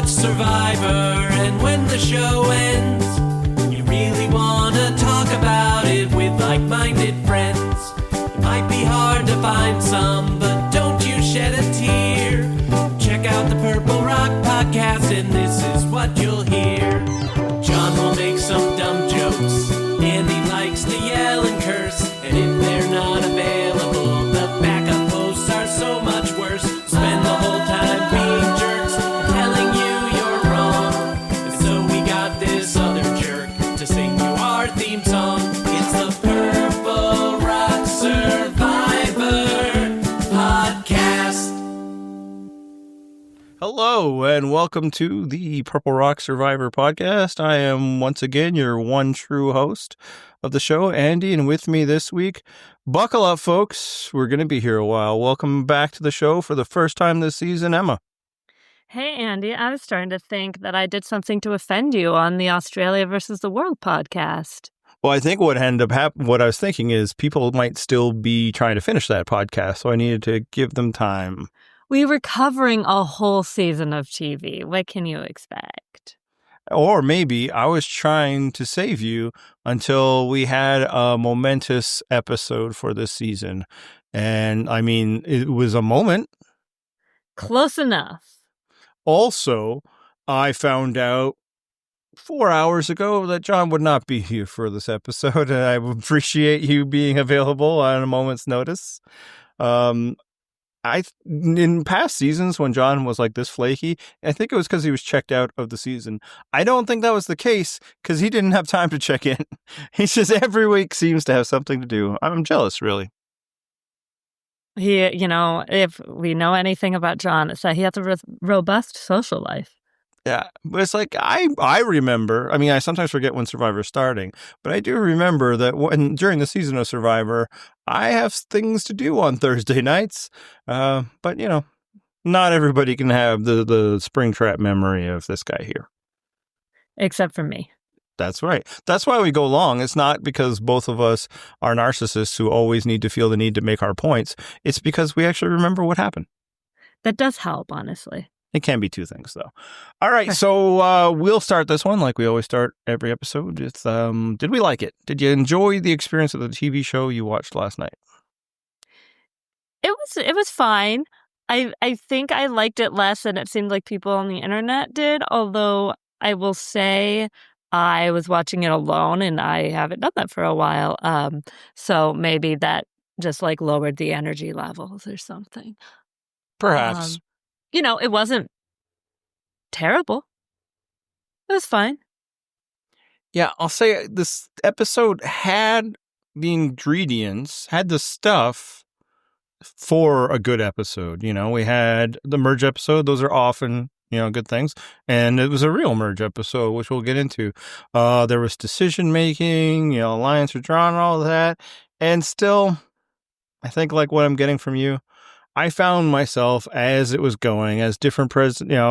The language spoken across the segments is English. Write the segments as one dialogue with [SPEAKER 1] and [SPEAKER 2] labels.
[SPEAKER 1] watch Survivor, and when the show ends, you really want to talk about it with like-minded friends. It might be hard to find some, but don't you shed a tear. Check out the Purple Rock Podcast, and this is what you'll hear. John will make some dumb jokes, and he likes to yell and curse, and if they're not available, the backup hosts are so much worse. Spend the whole time being jerks, telling you you're wrong, and so we got this other jerk to sing you our theme song. It's the Purple Rock Survivor Podcast.
[SPEAKER 2] Hello, and welcome to the Purple Rock Survivor Podcast. I am once again your one true host of the show, Andy, and with me this week, buckle up, folks. We're going to be here a while. Welcome back to the show for the first time this season, Emma.
[SPEAKER 3] Hey, Andy, I was starting to think that I did something to offend you on the Australia versus the World podcast.
[SPEAKER 2] Well, I think what ended up happening, what I was thinking is people might still be trying to finish that podcast, so I needed to give them time.
[SPEAKER 3] We were covering a whole season of TV. What can you expect?
[SPEAKER 2] Or maybe I was trying to save you until we had a momentous episode for this season. And I mean, it was a moment.
[SPEAKER 3] Close enough.
[SPEAKER 2] Also, I found out 4 hours ago that John would not be here for this episode, and I appreciate you being available on a moment's notice. In past seasons when John was like this flaky, I think it was because he was checked out of the season. I don't think that was the case because he didn't have time to check in. He just every week seems to have something to do. I'm jealous, really.
[SPEAKER 3] If we know anything about John, it's that he has a robust social life.
[SPEAKER 2] Yeah, but it's like I remember. I mean, I sometimes forget when Survivor's starting, but I do remember that during the season of Survivor, I have things to do on Thursday nights. But not everybody can have the Springtrap memory of this guy here,
[SPEAKER 3] except for me.
[SPEAKER 2] That's right. That's why we go long. It's not because both of us are narcissists who always need to feel the need to make our points. It's because we actually remember what happened.
[SPEAKER 3] That does help, honestly.
[SPEAKER 2] It can be two things, though. All right, so we'll start this one like we always start every episode. It's did we like it? Did you enjoy the experience of the TV show you watched last night?
[SPEAKER 3] It was fine. I think I liked it less than it seemed like people on the internet did, although I will say I was watching it alone and I haven't done that for a while. So maybe that just like lowered the energy levels or something.
[SPEAKER 2] Perhaps.
[SPEAKER 3] It wasn't terrible. It was fine.
[SPEAKER 2] Yeah, I'll say this episode had the ingredients, had the stuff for a good episode. We had the merge episode. Those are often, good things. And it was a real merge episode, which we'll get into. There was decision making, alliance were drawn, all of that. And still, I think like what I'm getting from you, I found myself as it was going, as different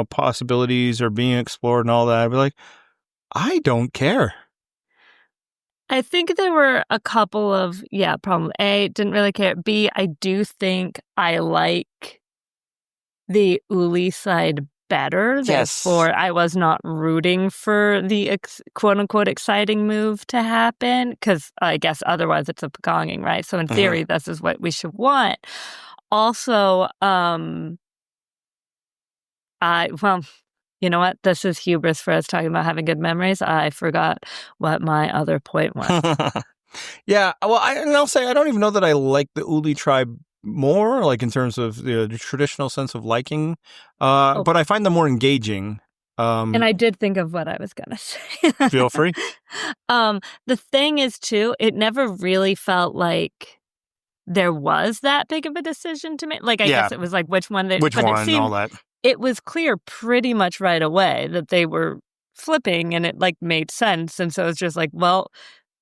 [SPEAKER 2] possibilities are being explored and all that. I'd be like, I don't care.
[SPEAKER 3] I think there were a couple of, problems. A, didn't really care. B, I do think I like the Uli side better.
[SPEAKER 2] Yes.
[SPEAKER 3] Therefore, I was not rooting for the quote-unquote exciting move to happen, because I guess otherwise it's a pagonging, right? So in theory, this is what we should want. Also, you know what? This is hubris for us talking about having good memories. I forgot what my other point was.
[SPEAKER 2] Yeah, well, I'll say I don't even know that I like the Uli tribe more, like in terms of the traditional sense of liking, but I find them more engaging.
[SPEAKER 3] And I did think of what I was going to say.
[SPEAKER 2] Feel free.
[SPEAKER 3] The thing is, too, it never really felt like there was that big of a decision to make. Like, I guess it was like which one.
[SPEAKER 2] All that.
[SPEAKER 3] It was clear pretty much right away that they were flipping, and it like made sense. And so it's just like, well,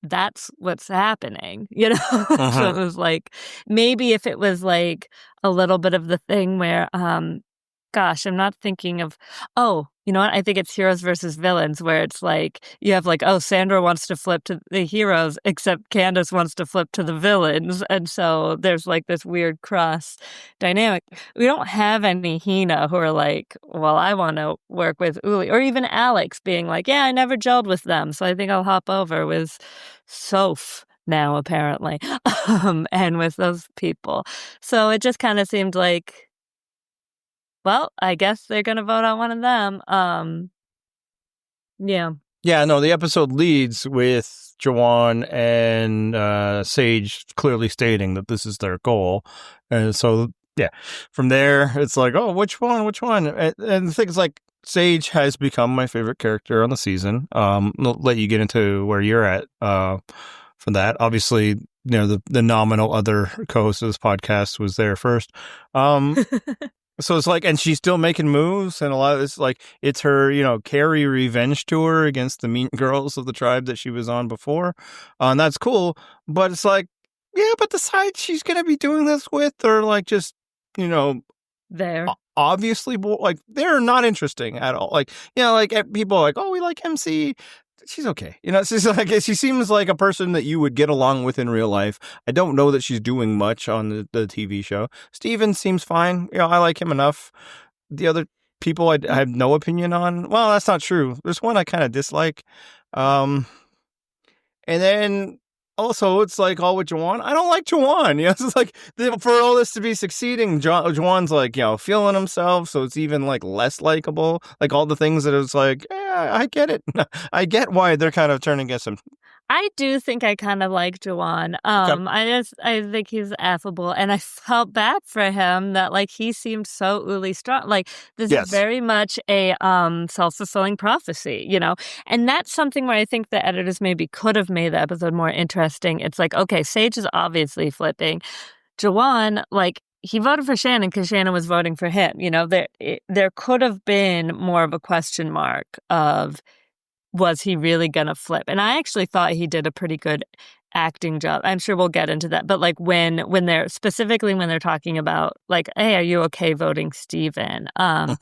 [SPEAKER 3] that's what's happening, So it was like, maybe if it was like a little bit of the thing where, gosh, I'm not thinking of, You know what? I think it's heroes versus villains, where it's like you have like, oh, Sandra wants to flip to the heroes, except Candace wants to flip to the villains, and so there's like this weird cross dynamic. We don't have any Hina who are like, well, I want to work with Uli, or even Alex being like, yeah, I never gelled with them, so I think I'll hop over with Soph now, apparently, and with those people. So it just kind of seemed like, well, I guess they're going to vote on one of them. Yeah.
[SPEAKER 2] Yeah, no, the episode leads with Jawan and Sage clearly stating that this is their goal. And so, yeah, from there, it's like, oh, which one? And the thing is, like, Sage has become my favorite character on the season. I'll let you get into where you're at for that. Obviously, you know, the nominal other co-host of this podcast was there first. So it's like, and she's still making moves, and a lot of this, like, it's her, you know, Carrie revenge tour against the mean girls of the tribe that she was on before. And that's cool, but it's like, yeah, but the side she's going to be doing this with are like just, you know,
[SPEAKER 3] There.
[SPEAKER 2] obviously, like, they're not interesting at all. Like, you know, like people are like, oh, we like MC. She's okay. You know, she's like, she seems like a person that you would get along with in real life. I don't know that she's doing much on the TV show. Steven seems fine. You know, I like him enough. The other people I have no opinion on. Well, that's not true. There's one I kind of dislike. And then also, it's like all with Jawan. I don't like Jawan. You know, it's like for all this to be succeeding, Jawan's like, you know, feeling himself, so it's even like less likable. Like all the things that it's like, I get it. I get why they're kind of turning against him.
[SPEAKER 3] I do think I kind of like Jawan. I think he's affable, and I felt bad for him that like he seemed so Uli strong. Like this is very much a self-fulfilling prophecy, you know. And that's something where I think the editors maybe could have made the episode more interesting. It's like, okay, Sage is obviously flipping. Jawan, like, he voted for Shannon because Shannon was voting for him. You know, there could have been more of a question mark of, was he really going to flip? And I actually thought he did a pretty good acting job. I'm sure we'll get into that. But like when they're specifically when they're talking about like, hey, are you okay voting Steven? I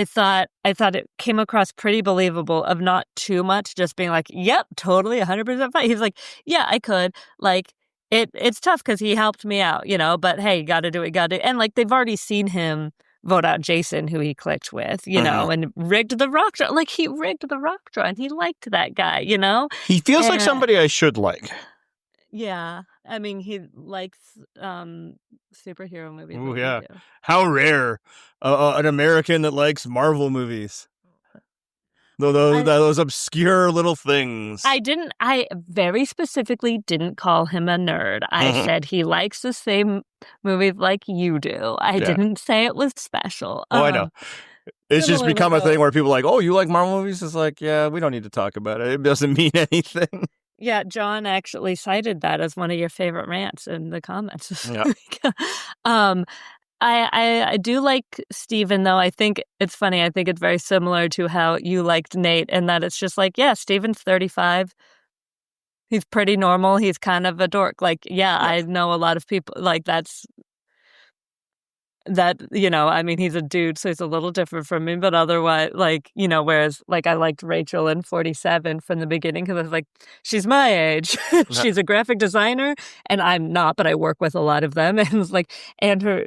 [SPEAKER 3] thought it came across pretty believable of not too much, just being like, yep, totally 100% fine. He's like, yeah, I could. Like, it's tough because he helped me out, you know, but hey, you got to do it, And like, they've already seen him vote out Jason, who he clicked with, you know, and rigged the rock draw. Like, he rigged the rock draw, and he liked that guy, you know?
[SPEAKER 2] He feels like somebody I should like.
[SPEAKER 3] Yeah. I mean, he likes superhero movies.
[SPEAKER 2] Oh, yeah. How rare. An American that likes Marvel movies. Those obscure little things.
[SPEAKER 3] I very specifically didn't call him a nerd. I said he likes the same movies like you do. I didn't say it was special.
[SPEAKER 2] Oh, I know. It's just become a thing where people are like, oh, you like Marvel movies? It's like, yeah, we don't need to talk about it. It doesn't mean anything.
[SPEAKER 3] Yeah, John actually cited that as one of your favorite rants in the comments.
[SPEAKER 2] Yeah.
[SPEAKER 3] I do like Steven, though. I think it's funny. I think it's very similar to how you liked Nate, and that it's just like, yeah, Steven's 35. He's pretty normal. He's kind of a dork. Like, yeah, I know a lot of people. Like, that, you know, I mean, he's a dude, so he's a little different from me, but otherwise, like, you know, whereas, like, I liked Rachel in 47 from the beginning because I was like, she's my age. She's a graphic designer, and I'm not, but I work with a lot of them. And it's like,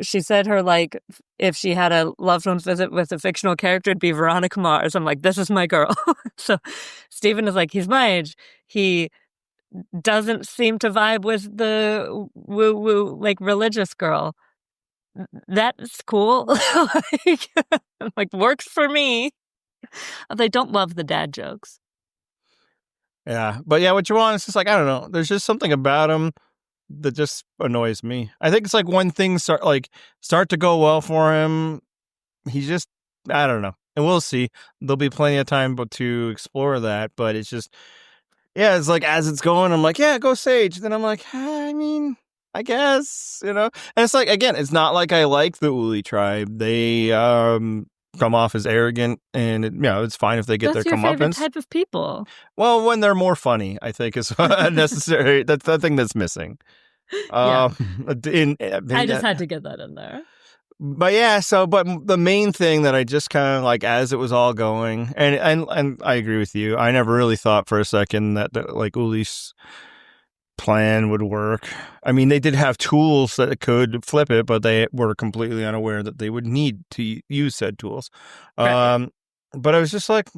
[SPEAKER 3] she said her, like, if she had a loved one's visit with a fictional character, it'd be Veronica Mars. I'm like, this is my girl. So Steven is like, he's my age. He doesn't seem to vibe with the woo-woo, like, religious girl. That's cool. like works for me. They don't love the dad jokes.
[SPEAKER 2] Yeah, but yeah, what you want is just like, I don't know. There's just something about him that just annoys me. I think it's like when things start to go well for him, he's just, I don't know. And we'll see. There'll be plenty of time to explore that, but it's just, yeah, it's like as it's going, I'm like, yeah, go Sage. Then I'm like, I mean, I guess, you know. And it's like, again, it's not like I like the Uli tribe. They come off as arrogant, and you know, it's fine if they get their comeuppance. That's your favorite
[SPEAKER 3] type of people.
[SPEAKER 2] Well, when they're more funny, I think is necessary. That's the thing that's missing.
[SPEAKER 3] Yeah. I just had to get that in there.
[SPEAKER 2] But yeah, but the main thing that I just kind of like as it was all going, and I agree with you. I never really thought for a second that like Uli's plan would work. I mean, they did have tools that could flip it, but they were completely unaware that they would need to use said tools.
[SPEAKER 3] Right.
[SPEAKER 2] But I was just like,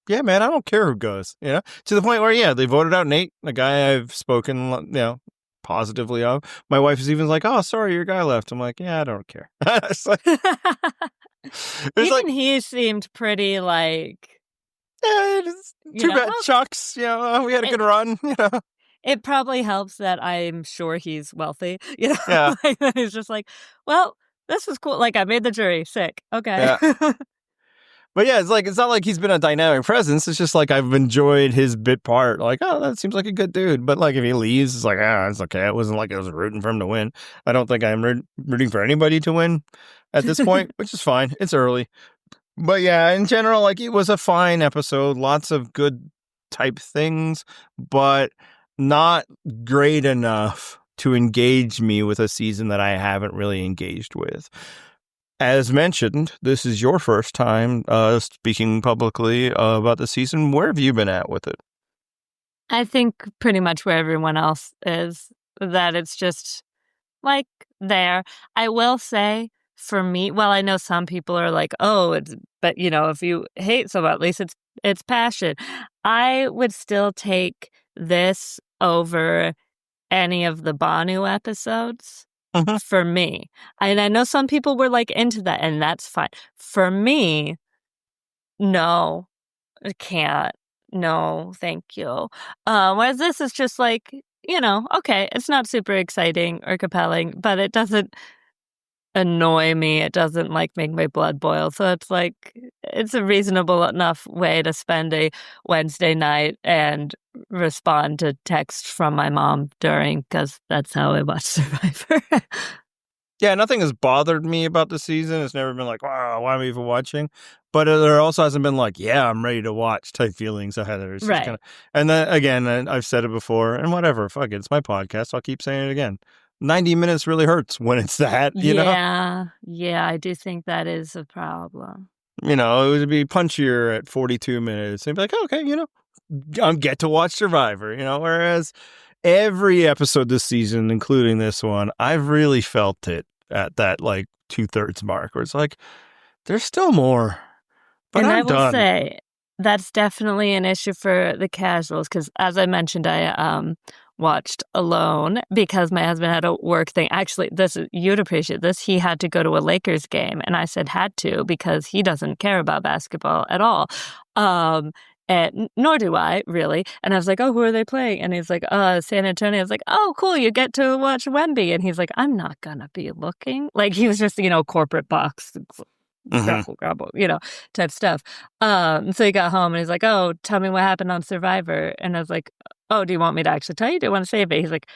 [SPEAKER 2] yeah, man, I don't care who goes, to the point where, yeah, they voted out Nate, a guy I've spoken, positively of. My wife is even like, oh, sorry, your guy left. I'm like, yeah, I don't care. It's like,
[SPEAKER 3] Even he seemed pretty like,
[SPEAKER 2] yeah, it's too bad, Chucks. We had a good run.
[SPEAKER 3] It probably helps that I'm sure he's wealthy.
[SPEAKER 2] Yeah.
[SPEAKER 3] He's just like, well, this was cool. Like, I made the jury sick. Okay.
[SPEAKER 2] Yeah. But yeah, it's not like he's been a dynamic presence. It's just like I've enjoyed his bit part. Like, oh, that seems like a good dude. But like if he leaves, it's like, it's okay. It wasn't like I was rooting for him to win. I don't think I'm rooting for anybody to win at this point, which is fine. It's early. But yeah, in general, like it was a fine episode. Lots of good type things, but not great enough to engage me with a season that I haven't really engaged with. As mentioned, this is your first time speaking publicly about the season. Where have you been at with it?
[SPEAKER 3] I think pretty much where everyone else is, that it's just like there. I will say for me, well, I know some people are like, oh, but if you hate someone, at least it's passion. I would still take this over any of the Banu episodes.
[SPEAKER 2] Mm-hmm.
[SPEAKER 3] For me. And I know some people were like into that, and that's fine. For me, no, I can't. No, thank you. Whereas this is just like, okay, it's not super exciting or compelling, but it doesn't annoy me. It doesn't like make my blood boil. So it's like, it's a reasonable enough way to spend a Wednesday night and respond to text from my mom during, because that's how I watch Survivor.
[SPEAKER 2] Yeah, nothing has bothered me about the season. It's never been like, wow, why am I even watching? But there also hasn't been like, yeah, I'm ready to watch type feelings of Heather. It's
[SPEAKER 3] right.
[SPEAKER 2] Just and then again, I've said it before, and whatever, fuck it, it's my podcast. I'll keep saying it again. 90 minutes really hurts when it's that, you know?
[SPEAKER 3] Yeah, I do think that is a problem.
[SPEAKER 2] It would be punchier at 42 minutes. And be like, okay, get to watch Survivor, whereas every episode this season, including this one, I've really felt it at that like 2/3 mark where it's like, there's still more, but
[SPEAKER 3] and
[SPEAKER 2] I'm
[SPEAKER 3] I will
[SPEAKER 2] done.
[SPEAKER 3] say that's definitely an issue for the casuals, because as I mentioned, I watched alone because my husband had a work thing. Actually, you'd appreciate this. He had to go to a Lakers game, and I said had to because he doesn't care about basketball at all. And nor do I, really. And I was like, oh, who are they playing? And he's like, San Antonio. I was like, oh, cool, you get to watch Wemby. And he's like, I'm not going to be looking. Like, he was just, corporate box, grapple, type stuff. So he got home and he's like, oh, tell me what happened on Survivor. And I was like, oh, do you want me to actually tell you? Do you want to save it? He's like,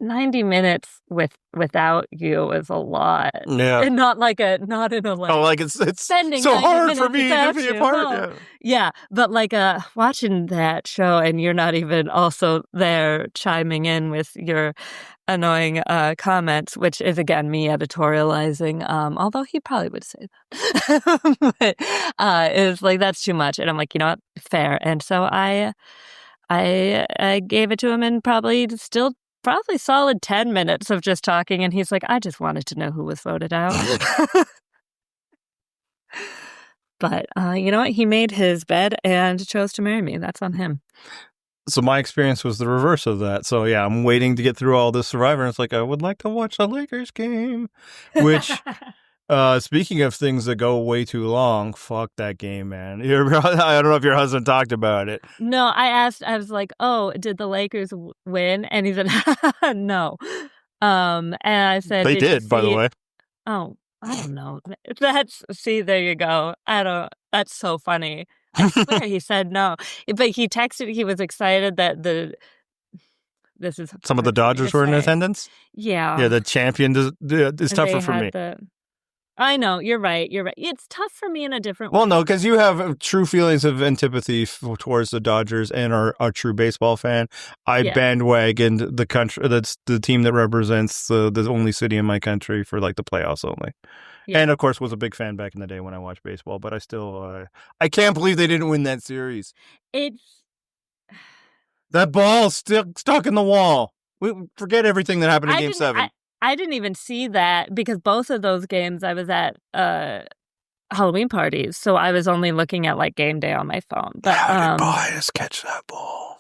[SPEAKER 3] 90 minutes without you is a lot.
[SPEAKER 2] Yeah.
[SPEAKER 3] And not in a like,
[SPEAKER 2] oh, like it's
[SPEAKER 3] spending
[SPEAKER 2] so hard for me
[SPEAKER 3] without
[SPEAKER 2] to be
[SPEAKER 3] you.
[SPEAKER 2] a part.
[SPEAKER 3] Oh. Yeah, but like watching that show and you're not even also there chiming in with your annoying comments, which is again me editorializing, although he probably would say that. But is like, that's too much. And I'm like, fair. And so I gave it to him, and probably solid 10 minutes of just talking, and he's like, I just wanted to know who was voted out. But you know what? He made his bed and chose to marry me. That's on him.
[SPEAKER 2] So my experience was the reverse of that. So yeah, I'm waiting to get through all this Survivor, and it's like, I would like to watch a Lakers game, which... speaking of things that go way too long, fuck that game, man. I don't know if your husband talked about it.
[SPEAKER 3] No, I was like, oh, did the Lakers win? And he said, no. And I said,
[SPEAKER 2] they did, by the way.
[SPEAKER 3] Oh, I don't know. There you go. That's so funny. I swear he said no. But he texted, he was excited that this is
[SPEAKER 2] some of the Dodgers were in attendance?
[SPEAKER 3] Yeah.
[SPEAKER 2] Yeah, the champion is tougher for me.
[SPEAKER 3] I know. You're right. It's tough for me in a different
[SPEAKER 2] Well,
[SPEAKER 3] way.
[SPEAKER 2] no, because you have true feelings of antipathy towards the Dodgers and are a true baseball fan. I bandwagoned the country. That's the team that represents the only city in my country for like the playoffs only.
[SPEAKER 3] Yeah.
[SPEAKER 2] And of course, was a big fan back in the day when I watched baseball. But I still, I can't believe they didn't win that series. That ball's still stuck in the wall. We forget everything that happened in Game 7.
[SPEAKER 3] I didn't even see that because both of those games I was at Halloween parties, so I was only looking at like game day on my phone. But
[SPEAKER 2] how did Bias catch that ball?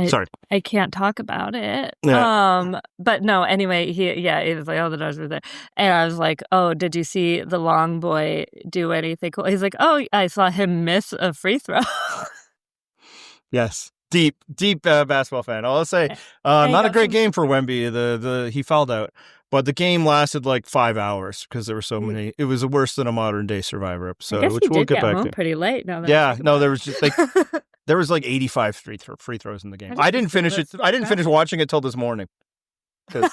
[SPEAKER 2] Sorry,
[SPEAKER 3] I can't talk about it.
[SPEAKER 2] Yeah.
[SPEAKER 3] But no, anyway, it was like, oh, the Dodgers were there, and I was like, oh, did you see the long boy do anything cool? He's like, oh, I saw him miss a free throw.
[SPEAKER 2] Yes. Deep basketball fan. I'll say, not a great game for Wemby. He fouled out, but the game lasted like 5 hours because there were so many. It was worse than a modern day Survivor episode, which we'll get back to.
[SPEAKER 3] Pretty late. Now
[SPEAKER 2] there was just like there was like 85 free throws in the game. I didn't finish it. I didn't finish watching it till this morning because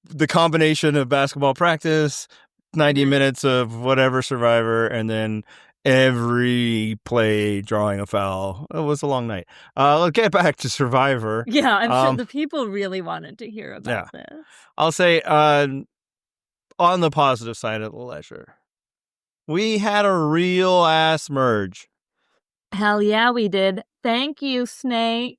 [SPEAKER 2] the combination of basketball practice, 90 minutes of whatever Survivor, and then every play drawing a foul. It was a long night. Let's get back to Survivor.
[SPEAKER 3] Yeah, I'm sure the people really wanted to hear about this.
[SPEAKER 2] I'll say on the positive side of the ledger, we had a real ass merge.
[SPEAKER 3] Hell yeah, we did. Thank you, Snake.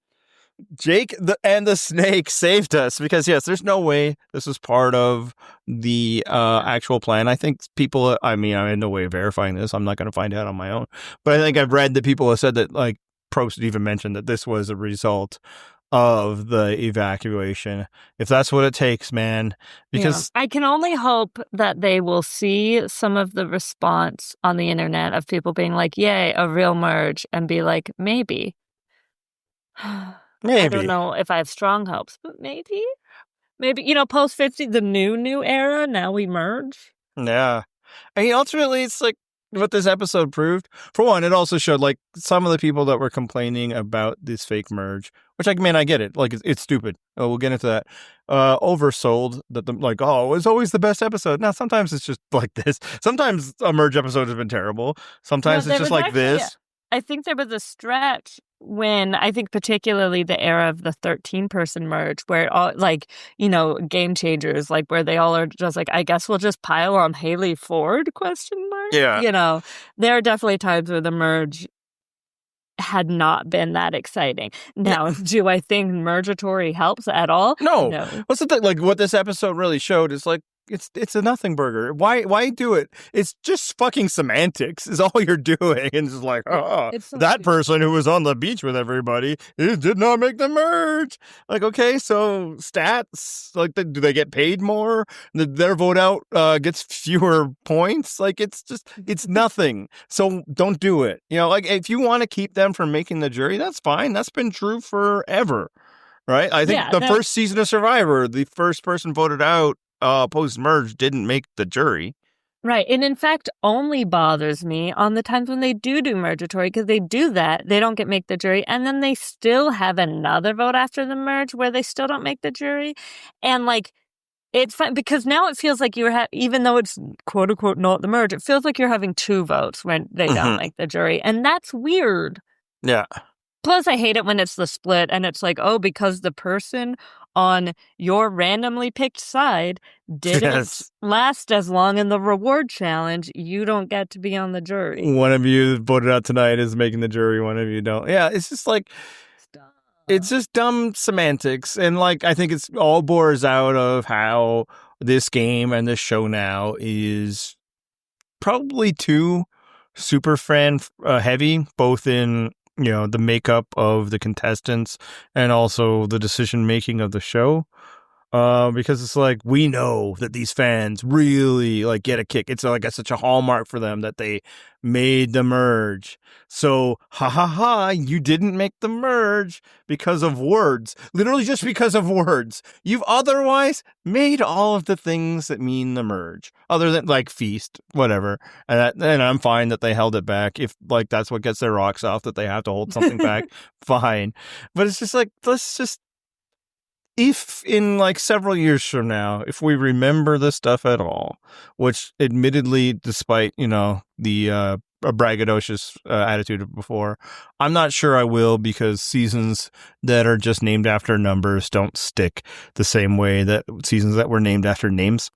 [SPEAKER 2] Jake and the snake saved us because, yes, there's no way this was part of the actual plan. I think people, I'm in no way verifying this. I'm not going to find out on my own. But I think I've read that people have said that, like, Prost even mentioned that this was a result of the evacuation. If that's what it takes, man. Because
[SPEAKER 3] I can only hope that they will see some of the response on the internet of people being like, yay, a real merge, and be like, maybe.
[SPEAKER 2] Maybe.
[SPEAKER 3] I don't know if I have strong hopes, but maybe, post 50, the new era, now we merge.
[SPEAKER 2] Yeah. I mean, ultimately, it's like what this episode proved. For one, it also showed like some of the people that were complaining about this fake merge, which I get it. Like, it's stupid. Oh, we'll get into that. Oversold that it was always the best episode. Now, sometimes it's just like this. Sometimes a merge episode has been terrible. Sometimes it's just like this.
[SPEAKER 3] I think there was a stretch when I think particularly the era of the 13-person merge where it all game changers, like where they all are just like, I guess we'll just pile on Haley Ford ? Yeah. There are definitely times where the merge had not been that exciting. Now, do I think mergatory helps at all?
[SPEAKER 2] No. What's the thing? Like, what this episode really showed is like, it's a nothing burger. Why do it? It's just fucking semantics is all you're doing. And it's like, that person who was on the beach with everybody, it did not make the merge. Like, okay, so stats, like, do they get paid more? Their vote out gets fewer points? Like, it's nothing. So don't do it. Like, if you want to keep them from making the jury, that's fine. That's been true forever. Right? I think first season of Survivor, the first person voted out post-merge didn't make the jury.
[SPEAKER 3] Right. And in fact, only bothers me on the times when they do mergatory, because they do that, they don't make the jury, and then they still have another vote after the merge where they still don't make the jury. And like, it's fun because now it feels like even though it's quote unquote not the merge, it feels like you're having two votes when they don't make the jury. And that's weird.
[SPEAKER 2] Yeah.
[SPEAKER 3] Plus, I hate it when it's the split and it's like, oh, because the person on your randomly picked side didn't last as long in the reward challenge, you don't get to be on the jury.
[SPEAKER 2] One of you voted out tonight is making the jury, one of you don't. Yeah, it's just like, it's just dumb semantics. And like, I think it's all bores out of how this game and this show now is probably too super fan heavy, both in the makeup of the contestants and also the decision making of the show. Because it's like, we know that these fans really like get a kick. It's like such a hallmark for them that they made the merge. So, you didn't make the merge because of words. Literally just because of words. You've otherwise made all of the things that mean the merge. Other than like feast, whatever. And I'm fine that they held it back. If like that's what gets their rocks off, that they have to hold something back, fine. But it's just like, let's just if in like several years from now, if we remember this stuff at all, which admittedly, despite, the braggadocious attitude of before, I'm not sure I will, because seasons that are just named after numbers don't stick the same way that seasons that were named after names.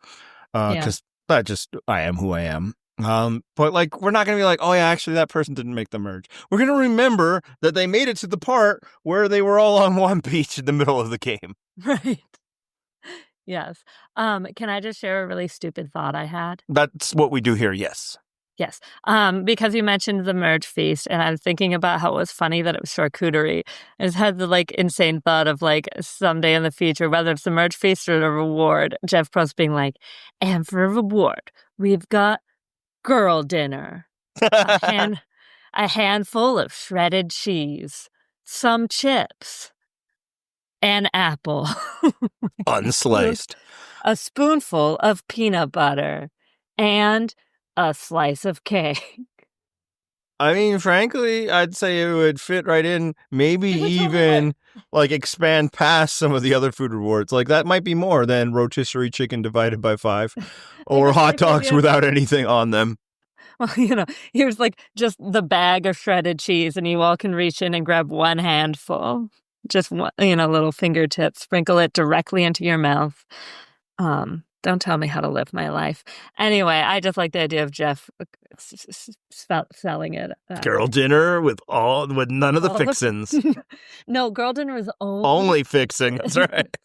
[SPEAKER 2] Because I am who I am. But like, we're not going to be like, oh yeah, actually that person didn't make the merge. We're going to remember that they made it to the part where they were all on one beach in the middle of the game.
[SPEAKER 3] Right. Yes. Can I just share a really stupid thought I had?
[SPEAKER 2] That's what we do here. Yes.
[SPEAKER 3] Yes. Because you mentioned the merge feast, and I'm thinking about how it was funny that it was charcuterie. I just had the like insane thought of like someday in the future, whether it's the merge feast or the reward, Jeff Probst being like, and for a reward, we've got girl dinner. A handful of shredded cheese, some chips, an apple,
[SPEAKER 2] Unsliced.
[SPEAKER 3] a spoonful of peanut butter, and a slice of cake.
[SPEAKER 2] I mean, frankly, I'd say it would fit right in, maybe even like expand past some of the other food rewards. Like that might be more than rotisserie chicken divided by 5 or hot dogs without anything on them.
[SPEAKER 3] Well, here's like just the bag of shredded cheese, and you all can reach in and grab one handful. Just one, little fingertips, sprinkle it directly into your mouth. Don't tell me how to live my life. Anyway, I just like the idea of Jeff selling it.
[SPEAKER 2] Girl dinner with none of the fixins.
[SPEAKER 3] No, girl dinner is
[SPEAKER 2] only fixing. That's right.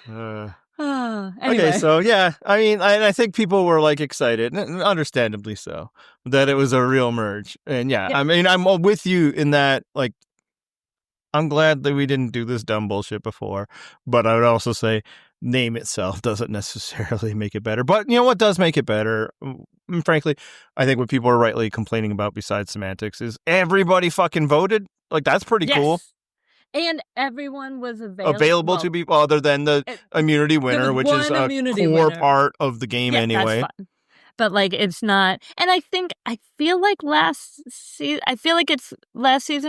[SPEAKER 3] Anyway.
[SPEAKER 2] Okay, so yeah, I mean, I think people were like excited, and understandably so, that it was a real merge. And yeah, I mean, I'm with you in that, like, I'm glad that we didn't do this dumb bullshit before, but I would also say name itself doesn't necessarily make it better. But what does make it better, frankly, I think what people are rightly complaining about besides semantics is everybody fucking voted. Like, that's pretty cool.
[SPEAKER 3] And everyone was
[SPEAKER 2] available to people other than the immunity winner, which is a core part of the game anyway.
[SPEAKER 3] That's fun. But like, it's not. And I feel like last season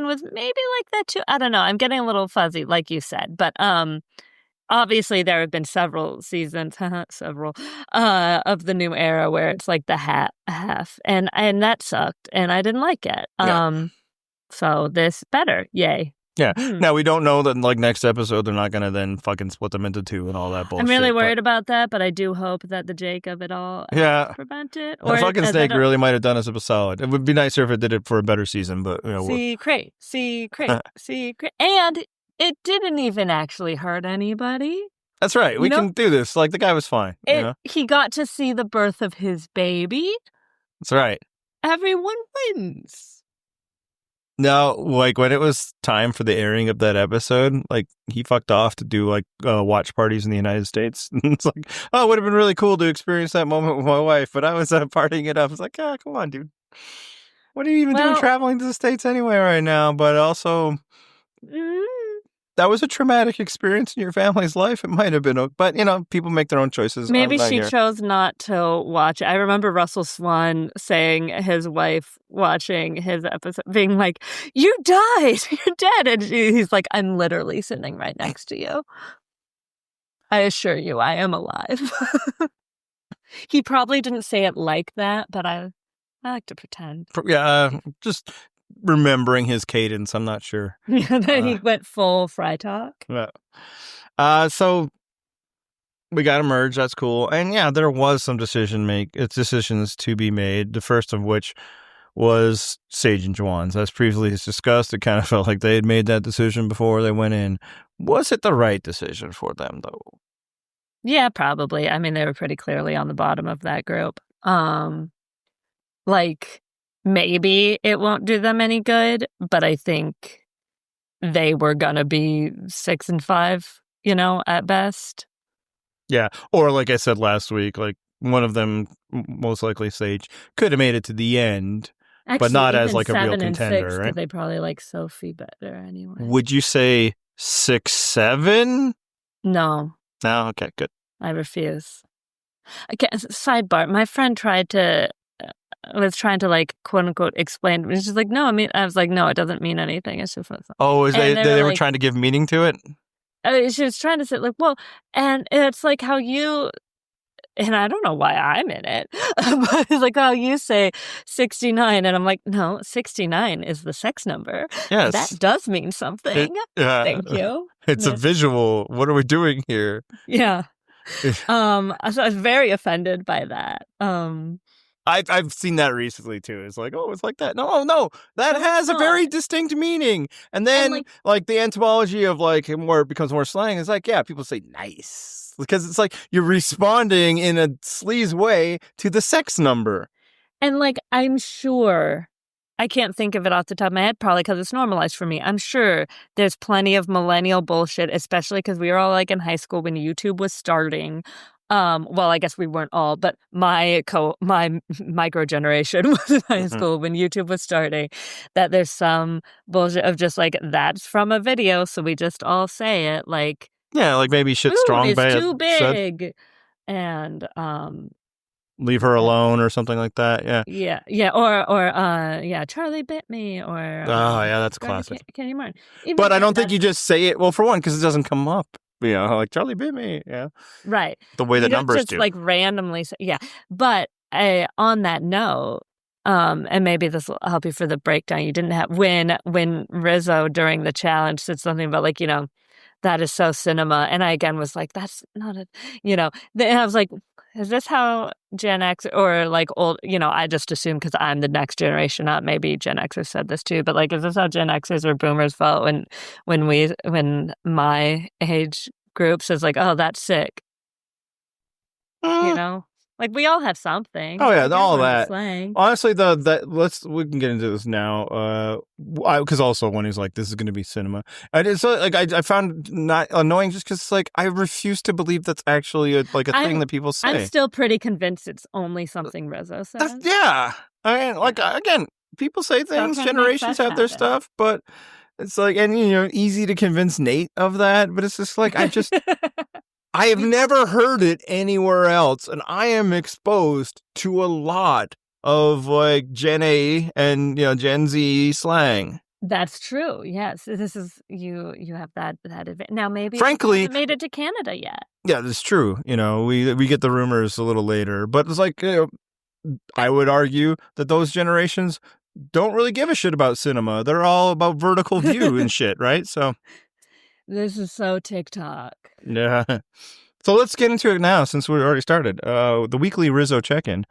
[SPEAKER 3] was maybe like that too. I don't know. I'm getting a little fuzzy, like you said. But obviously there have been several seasons, of the new era where it's like the half, and that sucked, and I didn't like it. So this better, yay.
[SPEAKER 2] Yeah. Now, we don't know that like next episode they're not going to then fucking split them into 2 and all that bullshit.
[SPEAKER 3] I'm really worried about that, but I do hope that the Jake of it all prevent it.
[SPEAKER 2] Or the fucking snake really might have done us a solid. It would be nicer if it did it for a better season, but
[SPEAKER 3] Secret. And it didn't even actually hurt anybody.
[SPEAKER 2] That's right. We can do this. Like, the guy was fine.
[SPEAKER 3] He got to see the birth of his baby.
[SPEAKER 2] That's right.
[SPEAKER 3] Everyone wins.
[SPEAKER 2] Now, like, when it was time for the airing of that episode, like, he fucked off to do, like, watch parties in the United States. It's like, oh, it would have been really cool to experience that moment with my wife, but I was partying it up. It's like, come on, dude. What are you even doing traveling to the States anyway right now? But also, that was a traumatic experience in your family's life. It might have been, but, people make their own choices.
[SPEAKER 3] Maybe she chose not to watch it. I remember Russell Swan saying his wife watching his episode, being like, you died, you're dead. And he's like, I'm literally sitting right next to you. I assure you, I am alive. He probably didn't say it like that, but I like to pretend.
[SPEAKER 2] Yeah, just remembering his cadence, I'm not sure.
[SPEAKER 3] Then he went full fry talk.
[SPEAKER 2] Yeah. So we got a merge. That's cool. And yeah, there was some decisions to be made. The first of which was Sage and Jawan's. As previously discussed, it kind of felt like they had made that decision before they went in. Was it the right decision for them, though?
[SPEAKER 3] Yeah, probably. I mean, they were pretty clearly on the bottom of that group. Maybe it won't do them any good, but I think they were going to be 6 and 5, at best.
[SPEAKER 2] Yeah. Or like I said last week, like one of them, most likely Sage, could have made it to the end, but not as like a real contender, 6, right?
[SPEAKER 3] They probably like Sophi better anyway.
[SPEAKER 2] Would you say 6, 7?
[SPEAKER 3] No.
[SPEAKER 2] No? Okay, good.
[SPEAKER 3] I refuse. Okay, sidebar. My friend was trying to like quote unquote explain. It's just like, no, I was like, no, it doesn't mean anything. It's just
[SPEAKER 2] they were trying to give meaning to it?
[SPEAKER 3] she was trying to say, like, well, and it's like how you, and I don't know why I'm in it, but it's like how you say 69, and I'm like, no, 69 is the sex number.
[SPEAKER 2] Yes.
[SPEAKER 3] That does mean something. Thank you.
[SPEAKER 2] It's a visual. What are we doing here?
[SPEAKER 3] Yeah. So I was very offended by that.
[SPEAKER 2] I've seen that recently too. It's like, oh, it's like that. No, that has a very distinct meaning. And then like the etymology of like more it becomes more slang. It's like, yeah, people say nice because it's like you're responding in a sleaze way to the sex number.
[SPEAKER 3] And like, I'm sure, I can't think of it off the top of my head, probably because it's normalized for me. I'm sure there's plenty of millennial bullshit, especially because we were all like in high school when YouTube was starting. Well, I guess we weren't all, but my micro generation was in high school when YouTube was starting. That there's some bullshit of just like that's from a video, so we just all say it like,
[SPEAKER 2] yeah, like maybe shit strong
[SPEAKER 3] it's
[SPEAKER 2] bad
[SPEAKER 3] too big, and
[SPEAKER 2] leave her alone or something like that.
[SPEAKER 3] Yeah, or Charlie bit me, or
[SPEAKER 2] oh yeah, that's classic.
[SPEAKER 3] Kenny Martin.
[SPEAKER 2] But I don't think you just say it. Well, for one, because it doesn't come up. You know, like Charlie bit me. Yeah,
[SPEAKER 3] right.
[SPEAKER 2] The way that numbers
[SPEAKER 3] just
[SPEAKER 2] do,
[SPEAKER 3] like randomly. Yeah, but on that note, and maybe this will help you for the breakdown. You didn't have when Rizzo during the challenge said something about like, you know, that is so cinema, and I again was like, that's not a, you know. Then I was like, is this how Gen X or like old, you know, I just assume because I'm the next generation, not maybe Gen Xers said this too, but like, is this how Gen Xers or boomers felt when my age group says like, oh, that's sick, you know? Like we all have something.
[SPEAKER 2] Oh yeah,
[SPEAKER 3] like,
[SPEAKER 2] all that.
[SPEAKER 3] Slang.
[SPEAKER 2] Honestly, we can get into this now. Because also when he's like, "This is going to be cinema," I found not annoying just because like I refuse to believe that's actually a thing that people say.
[SPEAKER 3] I'm still pretty convinced it's only something Rizzo says.
[SPEAKER 2] Yeah, I mean, like again, people say things. Generations have their stuff, but it's like, and you know, easy to convince Nate of that. But it's just like I have never heard it anywhere else, and I am exposed to a lot of like Gen A and Gen Z slang.
[SPEAKER 3] That's true. Yes, this is you have that advantage. Now maybe
[SPEAKER 2] frankly,
[SPEAKER 3] it hasn't made it to Canada yet.
[SPEAKER 2] Yeah, that's true. You know, we get the rumors a little later, but it's like I would argue that those generations don't really give a shit about cinema. They're all about vertical view and shit, right? So
[SPEAKER 3] this is so TikTok.
[SPEAKER 2] Yeah. So let's get into it now since we already started. The weekly Rizzo check-in.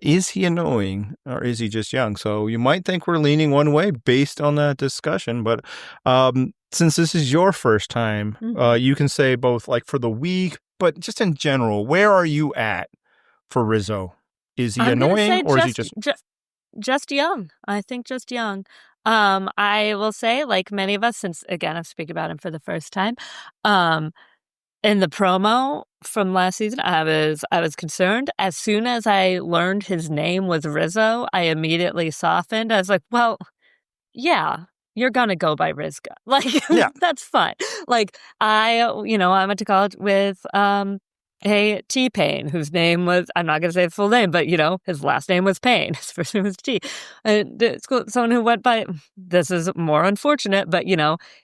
[SPEAKER 2] Is he annoying or is he just young? So you might think we're leaning one way based on that discussion, but since this is your first time, you can say both like for the week, but just in general, where are you at for Rizzo? Is he annoying or is he
[SPEAKER 3] just young? I think just young. I will say, like many of us, since again I'm speaking about him for the first time, in the promo from last season, I was concerned. As soon as I learned his name was Rizzo, I immediately softened. I was like, well, yeah, you're gonna go by Rizka. Like, yeah. That's fine. Like, I went to college with a T-Pain, whose name was, I'm not going to say the full name, but, his last name was Payne. His first name was T. Someone who went by, this is more unfortunate, but,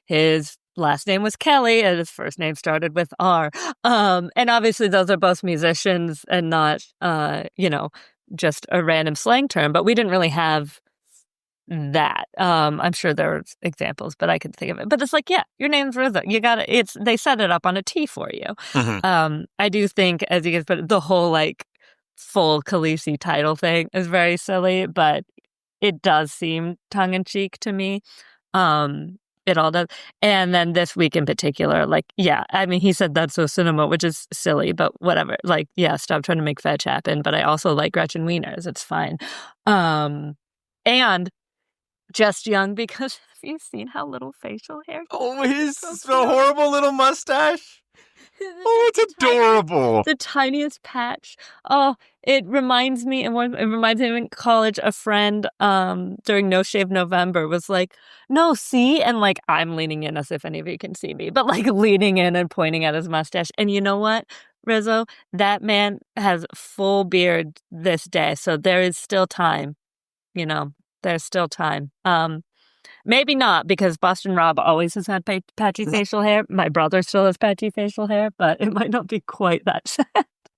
[SPEAKER 3] his last name was Kelly and his first name started with R. And obviously those are both musicians and not, just a random slang term, but we didn't really have that. I'm sure there are examples, but I could think of it. But it's like, yeah, your name's Rizzo. You got it. They set it up on a T for you. Mm-hmm. I do think, as you guys put it, the whole like full Khaleesi title thing is very silly, but it does seem tongue in cheek to me. It all does. And then this week in particular, like, yeah, I mean, he said that's so cinema, which is silly, but whatever. Like, yeah, stop trying to make fetch happen. But I also like Gretchen Wieners. It's fine. And just young because have you seen how little facial hair?
[SPEAKER 2] Oh, his so horrible little mustache. Oh, it's adorable.
[SPEAKER 3] The tiniest patch. Oh, it reminds me of in college, a friend during No Shave November was like, no, see? And like, I'm leaning in as if any of you can see me, but like leaning in and pointing at his mustache. And you know what, Rizzo? That man has full beard this day. So there is still time, there's still time. Maybe not, because Boston Rob always has had patchy facial hair. My brother still has patchy facial hair, but it might not be quite that sad.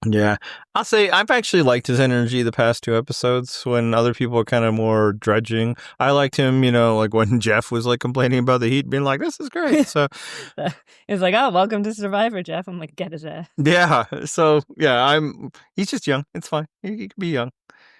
[SPEAKER 2] Yeah. I'll say I've actually liked his energy the past 2 episodes when other people are kind of more drudging. I liked him, like when Jeff was like complaining about the heat, being like, this is great. So
[SPEAKER 3] It's like, oh, welcome to Survivor, Jeff. I'm like, get his ass.
[SPEAKER 2] yeah. So yeah, he's just young. It's fine. He can be young.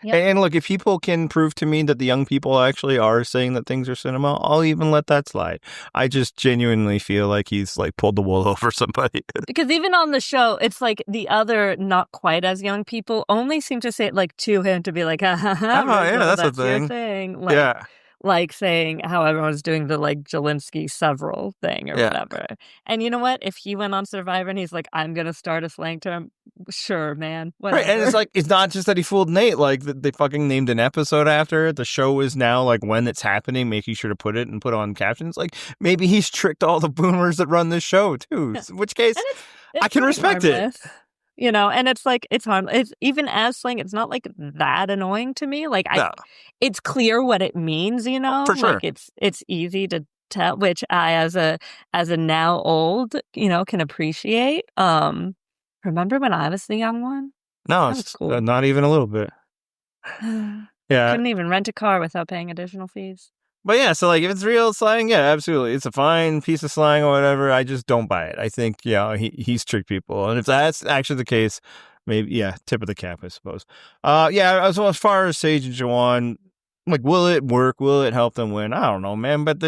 [SPEAKER 3] Yep.
[SPEAKER 2] And look, if people can prove to me that the young people actually are saying that things are cinema, I'll even let that slide. I just genuinely feel like he's like pulled the wool over somebody.
[SPEAKER 3] Because even on the show, it's like the other not quite as young people only seem to say it like to him to be like, ha ha ha.
[SPEAKER 2] Oh, yeah, that's a
[SPEAKER 3] your
[SPEAKER 2] thing.
[SPEAKER 3] thing. Like,
[SPEAKER 2] Yeah.
[SPEAKER 3] like saying how everyone's doing the like Jelinski several thing or
[SPEAKER 2] Yeah.
[SPEAKER 3] whatever. And you know what? If he went on Survivor and he's like, I'm going to start a slang term, sure, man. Whatever.
[SPEAKER 2] Right, and it's like, it's not just that he fooled Nate, like they fucking named an episode after it. The show is now like when it's happening, making sure to put it and put on captions. Like maybe he's tricked all the boomers that run this show too, in which case I can respect
[SPEAKER 3] harmless.
[SPEAKER 2] it.
[SPEAKER 3] And it's like, it's harmless. It's even as slang, it's not like that annoying to me. Like
[SPEAKER 2] No.
[SPEAKER 3] it's clear what it means,
[SPEAKER 2] For sure.
[SPEAKER 3] Like it's easy to tell, which I as a now old, can appreciate. Remember when I was the young one?
[SPEAKER 2] No,
[SPEAKER 3] That was
[SPEAKER 2] it's
[SPEAKER 3] cool.
[SPEAKER 2] not even a little bit. Yeah.
[SPEAKER 3] Couldn't even rent a car without paying additional fees.
[SPEAKER 2] But yeah, so like if it's real slang, yeah, absolutely. It's a fine piece of slang or whatever. I just don't buy it. I think, he's tricked people. And if that's actually the case, maybe, yeah, tip of the cap, I suppose. Yeah, as far as Sage and Jawan, like, will it work? Will it help them win? I don't know, man. But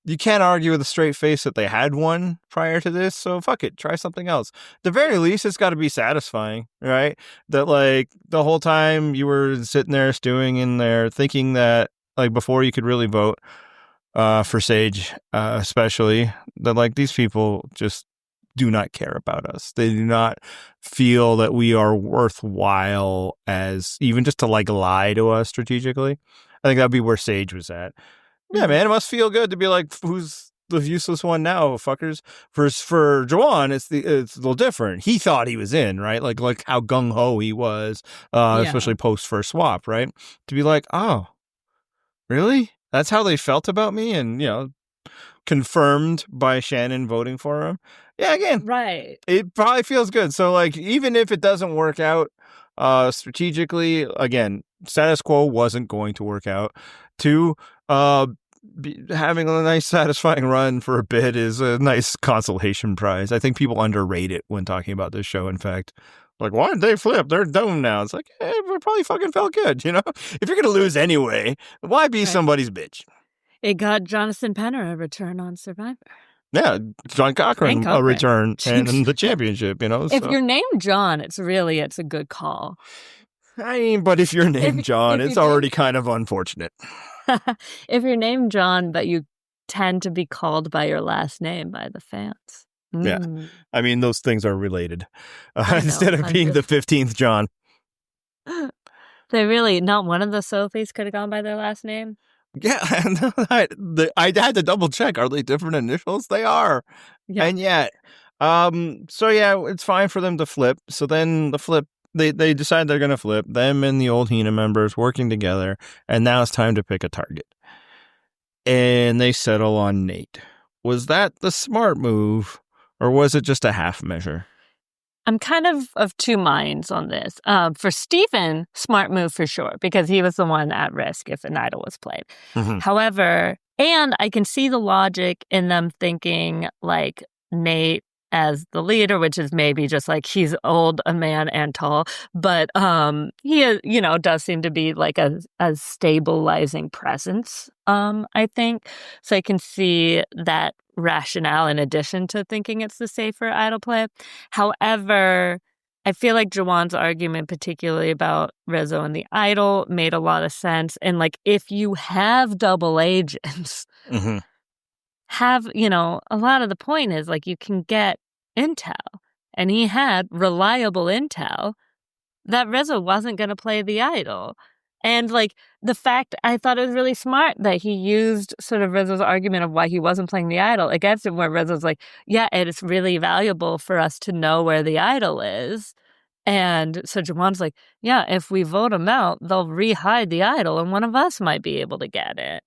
[SPEAKER 2] you can't argue with a straight face that they had one prior to this. So fuck it, try something else. At the very least, it's got to be satisfying, right? That like the whole time you were sitting there stewing in there thinking that, like before you could really vote for Sage, especially, that like these people just do not care about us. They do not feel that we are worthwhile as even just to like lie to us strategically. I think that'd be where Sage was at. Yeah, man, it must feel good to be like, who's the useless one now, fuckers? For Jawan, it's a little different. He thought he was in, right? Like how gung ho he was, especially post first swap, right? To be like, oh. Really? That's how they felt about me? And, confirmed by Shannon voting for him? Yeah, again.
[SPEAKER 3] Right.
[SPEAKER 2] It probably feels good. So, like, even if it doesn't work out strategically, again, status quo wasn't going to work out. 2, having a nice, satisfying run for a bit is a nice consolation prize. I think people underrate it when talking about this show, in fact. Like, why did they flip? They're doomed now. It's like, it probably fucking felt good, If you're going to lose anyway, why be somebody's bitch?
[SPEAKER 3] It got Jonathan Penner a return on Survivor.
[SPEAKER 2] Yeah, John Cochran a return and the championship,
[SPEAKER 3] If you're named John, it's a good call.
[SPEAKER 2] I mean, but if you're named John, it's already kind of unfortunate.
[SPEAKER 3] If you're named John, but you tend to be called by your last name by the fans.
[SPEAKER 2] Yeah. I mean, those things are related. Instead of being the 15th John.
[SPEAKER 3] They really, not one of the Sophies could have gone by their last name?
[SPEAKER 2] Yeah. I had to double check. Are they different initials? They are. Yeah. And yet. So yeah, it's fine for them to flip. So then the flip, they decide they're going to flip. Them and the old Hina members working together. And now it's time to pick a target. And they settle on Nate. Was that the smart move? Or was it just a half measure?
[SPEAKER 3] I'm kind of two minds on this. For Stephen, smart move for sure, because he was the one at risk if an idol was played. Mm-hmm. However, and I can see the logic in them thinking like Nate as the leader, which is maybe just like he's old, a man, and tall. But he, does seem to be like a stabilizing presence, I think. So I can see that rationale in addition to thinking it's the safer idol play. However, I feel like Jawan's argument, particularly about Rizo and the idol, made a lot of sense. And like, if you have double agents, mm-hmm. A lot of the point is like you can get intel. And he had reliable intel that Rizo wasn't going to play the idol. And like the fact, I thought it was really smart that he used sort of Rizo's argument of why he wasn't playing the idol against him, where Rizo's like, yeah, it's really valuable for us to know where the idol is. And so Jawan's like, yeah, if we vote him out, they'll re-hide the idol and one of us might be able to get it.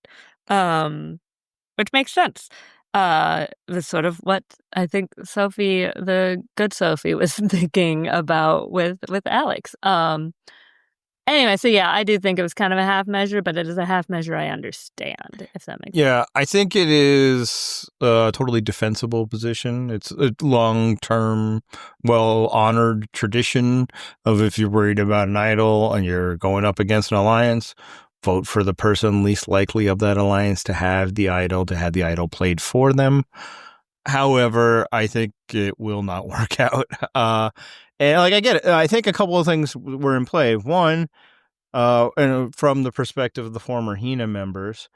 [SPEAKER 3] which makes sense. Was sort of what I think Sophie, the good Sophie, was thinking about with Alex. Anyway, so yeah, I do think it was kind of a half measure, but it is a half measure I understand, if that makes sense.
[SPEAKER 2] Yeah, I think it is a totally defensible position. It's a long-term, well-honored tradition of if you're worried about an idol and you're going up against an alliance, vote for the person least likely of that alliance to have the idol played for them. However, I think it will not work out. And I get it. I think a couple of things were in play. One, and from the perspective of the former Hina members,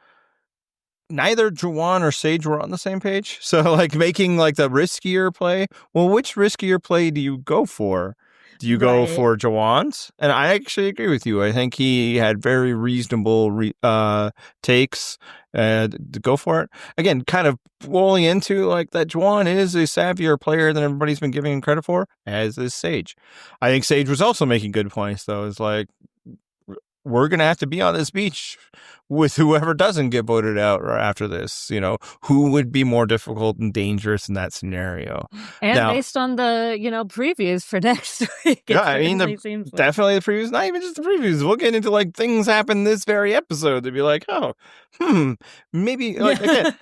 [SPEAKER 2] neither Jawan or Sage were on the same page. So making the riskier play. Well, which riskier play do you go for? Do you go for Jawan's? And I actually agree with you. I think he had very reasonable takes to go for it. Again, kind of rolling into that Jawan is a savvier player than everybody's been giving him credit for, as is Sage. I think Sage was also making good points, though. It's we're going to have to be on this beach with whoever doesn't get voted out after this. Who would be more difficult and dangerous in that scenario?
[SPEAKER 3] And now, based on the, previews for next week.
[SPEAKER 2] Yeah, I mean, definitely the previews, not even just the previews. We'll get into things happen this very episode to be maybe again.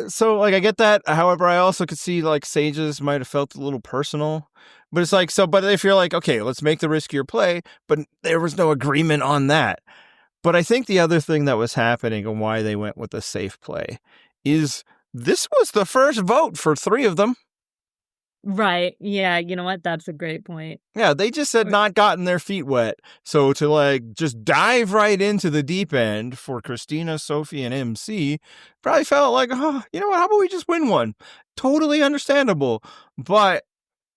[SPEAKER 2] So I get that. However, I also could see Sage's might have felt a little personal. But it's but if you're okay, let's make the riskier play, but there was no agreement on that. But I think the other thing that was happening and why they went with the safe play is this was the first vote for 3 of them.
[SPEAKER 3] Right. Yeah. You know what? That's a great point.
[SPEAKER 2] Yeah. They just had not gotten their feet wet. So to just dive right into the deep end for Christina, Sophie, and MC probably felt you know what? How about we just win one? Totally understandable. But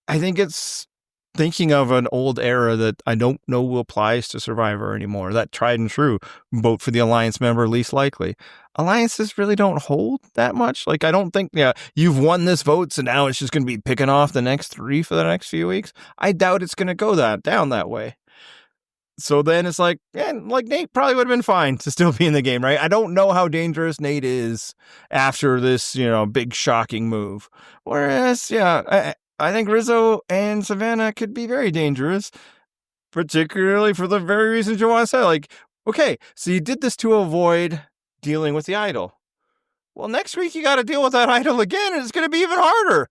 [SPEAKER 2] I think it's thinking of an old era that I don't know applies to Survivor anymore. That tried and true. Vote for the alliance member least likely. Alliances really don't hold that much. I don't think, you've won this vote, so now it's just going to be picking off the next 3 for the next few weeks. I doubt it's going to go down that way. So then it's Nate probably would have been fine to still be in the game, right? I don't know how dangerous Nate is after this, big shocking move. Whereas, I think Rizo and Savannah could be very dangerous, particularly for the very reasons you want to say. Okay, so you did this to avoid dealing with the idol. Well, next week you got to deal with that idol again, and it's going to be even harder.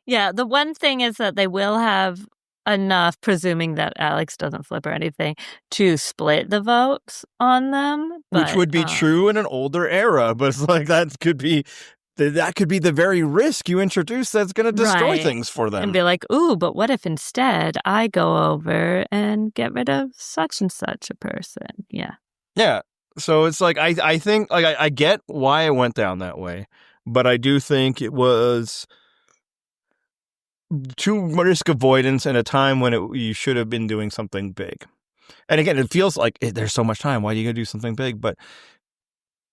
[SPEAKER 3] Yeah, the one thing is that they will have enough, presuming that Alex doesn't flip or anything, to split the votes on them.
[SPEAKER 2] Which would be true in an older era, but it's that could be the very risk you introduce that's going to destroy things for them.
[SPEAKER 3] And be ooh, but what if instead I go over and get rid of such and such a person? Yeah.
[SPEAKER 2] Yeah. So it's I think I get why it went down that way, but I do think it was too risk avoidance in a time when you should have been doing something big. And again, it feels there's so much time. Why are you going to do something big? But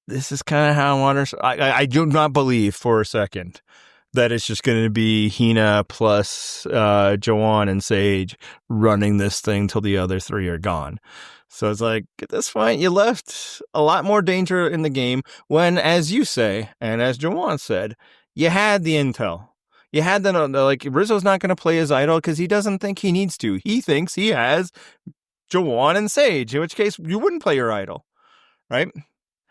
[SPEAKER 2] this is kind of how I do not believe for a second that it's just going to be Hina plus Jawan and Sage running this thing till the other 3 are gone. So it's at this point, you left a lot more danger in the game when, as you say, and as Jawan said, you had the intel. You had Rizzo's not going to play his idol because he doesn't think he needs to. He thinks he has Jawan and Sage, in which case you wouldn't play your idol, right?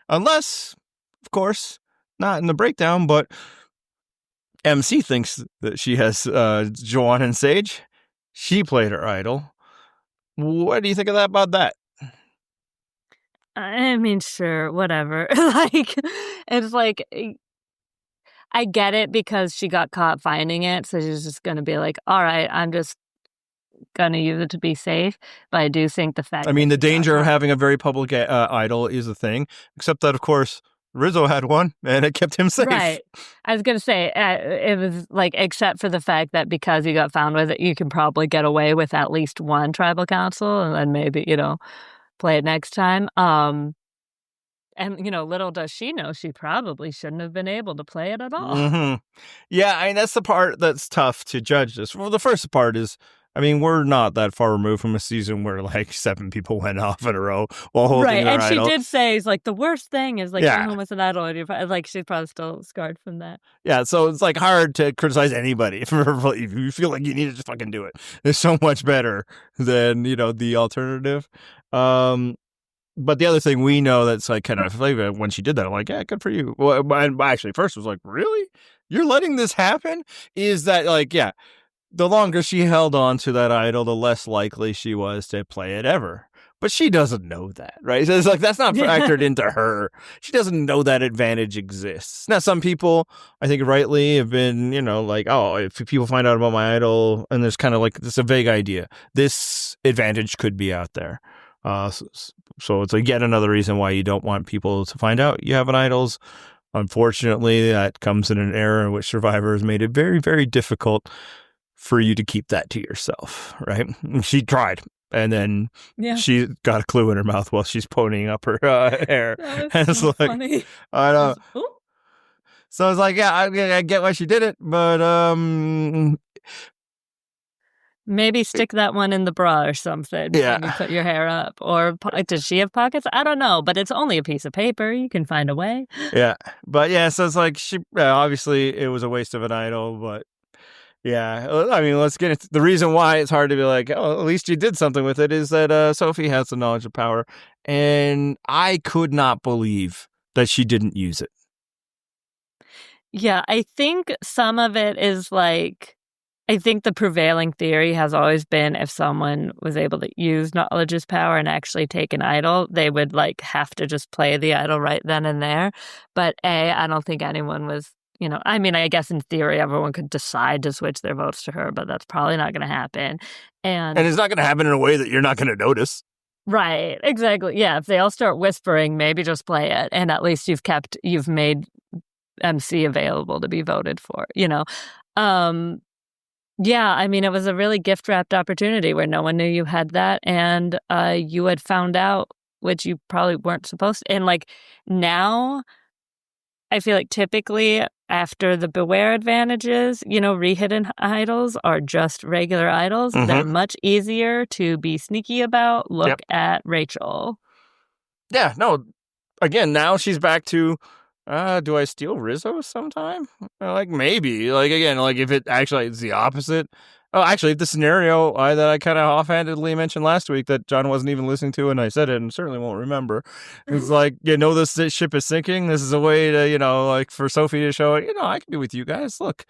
[SPEAKER 2] Unless, of course, not in the breakdown, but MC thinks that she has Jawan and Sage. She played her idol. What do you think about that?
[SPEAKER 3] I mean, sure, whatever. It's I get it because she got caught finding it, so she's just going to be all right, I'm just going to use it to be safe. But I do think the fact
[SPEAKER 2] the danger of having a very public idol is a thing, except that, of course, Rizo had one, and it kept him safe.
[SPEAKER 3] Right. I was going to say, it was except for the fact that because you got found with it, you can probably get away with at least one tribal council, and then maybe, play it next time. And, little does she know, she probably shouldn't have been able to play it at all.
[SPEAKER 2] Mm-hmm. Yeah, that's the part that's tough to judge this. Well, the first part is I mean, we're not that far removed from a season where like 7 people went off in a row while holding
[SPEAKER 3] Right,
[SPEAKER 2] their
[SPEAKER 3] and
[SPEAKER 2] idol.
[SPEAKER 3] she did say, it's like, the worst thing is like
[SPEAKER 2] Yeah.
[SPEAKER 3] going home with an idol, and like she's probably still scarred from that.
[SPEAKER 2] Yeah, so it's like hard to criticize anybody if you feel like you need to just fucking do it. It's so much better than, the alternative. But the other thing we know that's like kind of flavor when she did that, I'm like, yeah, good for you. Well, and actually, first was like, really? You're letting this happen? Is that like, yeah, the longer she held on to that idol, the less likely she was to play it ever. But she doesn't know that, right? So it's like, that's not factored into her. She doesn't know that advantage exists. Now, some people, I think rightly, have been, like, oh, if people find out about my idol, and there's kind of like, this a vague idea, this advantage could be out there. So it's like yet another reason why you don't want people to find out you have an idols. Unfortunately, that comes in an era in which Survivor has made it very, very difficult for you to keep that to yourself, right? She tried, and then she got a clue in her mouth while she's ponying up her hair.
[SPEAKER 3] That was so funny.
[SPEAKER 2] I know. So I was like, yeah, I get why she did it, but
[SPEAKER 3] maybe stick that one in the bra or something.
[SPEAKER 2] Yeah.
[SPEAKER 3] Maybe put your hair up. Or does she have pockets? I don't know, but it's only a piece of paper. You can find a way.
[SPEAKER 2] Yeah. But yeah, so it's like obviously it was a waste of an idol, but yeah. I mean, let's get into the reason why it's hard to be like, oh, at least you did something with it is that Sophie has the knowledge of power. And I could not believe that she didn't use it.
[SPEAKER 3] Yeah, I think some of it is like, I think the prevailing theory has always been if someone was able to use knowledge's power and actually take an idol, they would like have to just play the idol right then and there. But I don't think anyone was, I mean, I guess in theory, everyone could decide to switch their votes to her, but that's probably not going to happen. And
[SPEAKER 2] it's not going to happen in a way that you're not going to notice.
[SPEAKER 3] Right, exactly. Yeah, if they all start whispering, maybe just play it. And at least you've made MC available to be voted for, Yeah, I mean, it was a really gift-wrapped opportunity where no one knew you had that, and you had found out, which you probably weren't supposed to. And, like, now, I feel like typically after the Beware advantages, re-hidden idols are just regular idols.
[SPEAKER 2] Mm-hmm.
[SPEAKER 3] They're much easier to be sneaky about. Look at Rachel.
[SPEAKER 2] Yeah, no, again, now she's back to... do I steal Rizo sometime? Like, maybe. Like, again, like, if it actually is the opposite. Oh, actually, the scenario that I kind of offhandedly mentioned last week that John wasn't even listening to, and I said it and certainly won't remember. It's like, this ship is sinking. This is a way to, like, for Sophie to show, I can be with you guys. Look,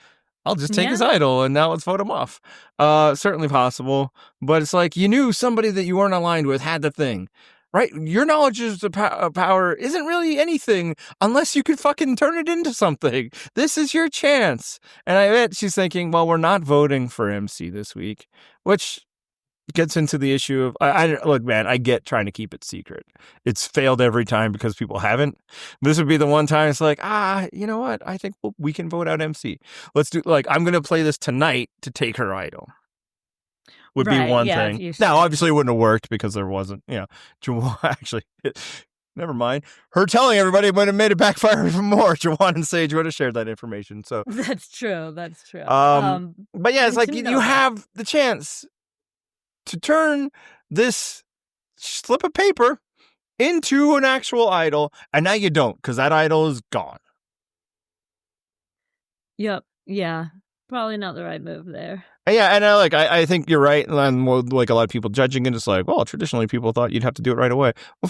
[SPEAKER 2] I'll just take his idol, and now let's vote him off. Certainly possible. But it's like, you knew somebody that you weren't aligned with had the thing. Right? Your knowledge of the power isn't really anything unless you can fucking turn it into something. This is your chance. And I bet she's thinking, well, we're not voting for MC this week, which gets into the issue of, look, man, I get trying to keep it secret. It's failed every time because people haven't. This would be the one time it's like, you know what? I think we can vote out MC. Let's do, like, I'm going to play this tonight to take her idol. Would be one thing. Now, obviously, it wouldn't have worked because there wasn't, Jawan actually. Never mind. Her telling everybody would have made it backfire even more. Jawan and Sage would have shared that information. So
[SPEAKER 3] that's true. That's true.
[SPEAKER 2] But yeah, it's like you have the chance to turn this slip of paper into an actual idol, and now you don't because that idol is gone.
[SPEAKER 3] Yep. Yeah. Probably not the right move there.
[SPEAKER 2] Yeah, and I think you're right. And like a lot of people judging it, it's like, well, traditionally people thought you'd have to do it right away. Well,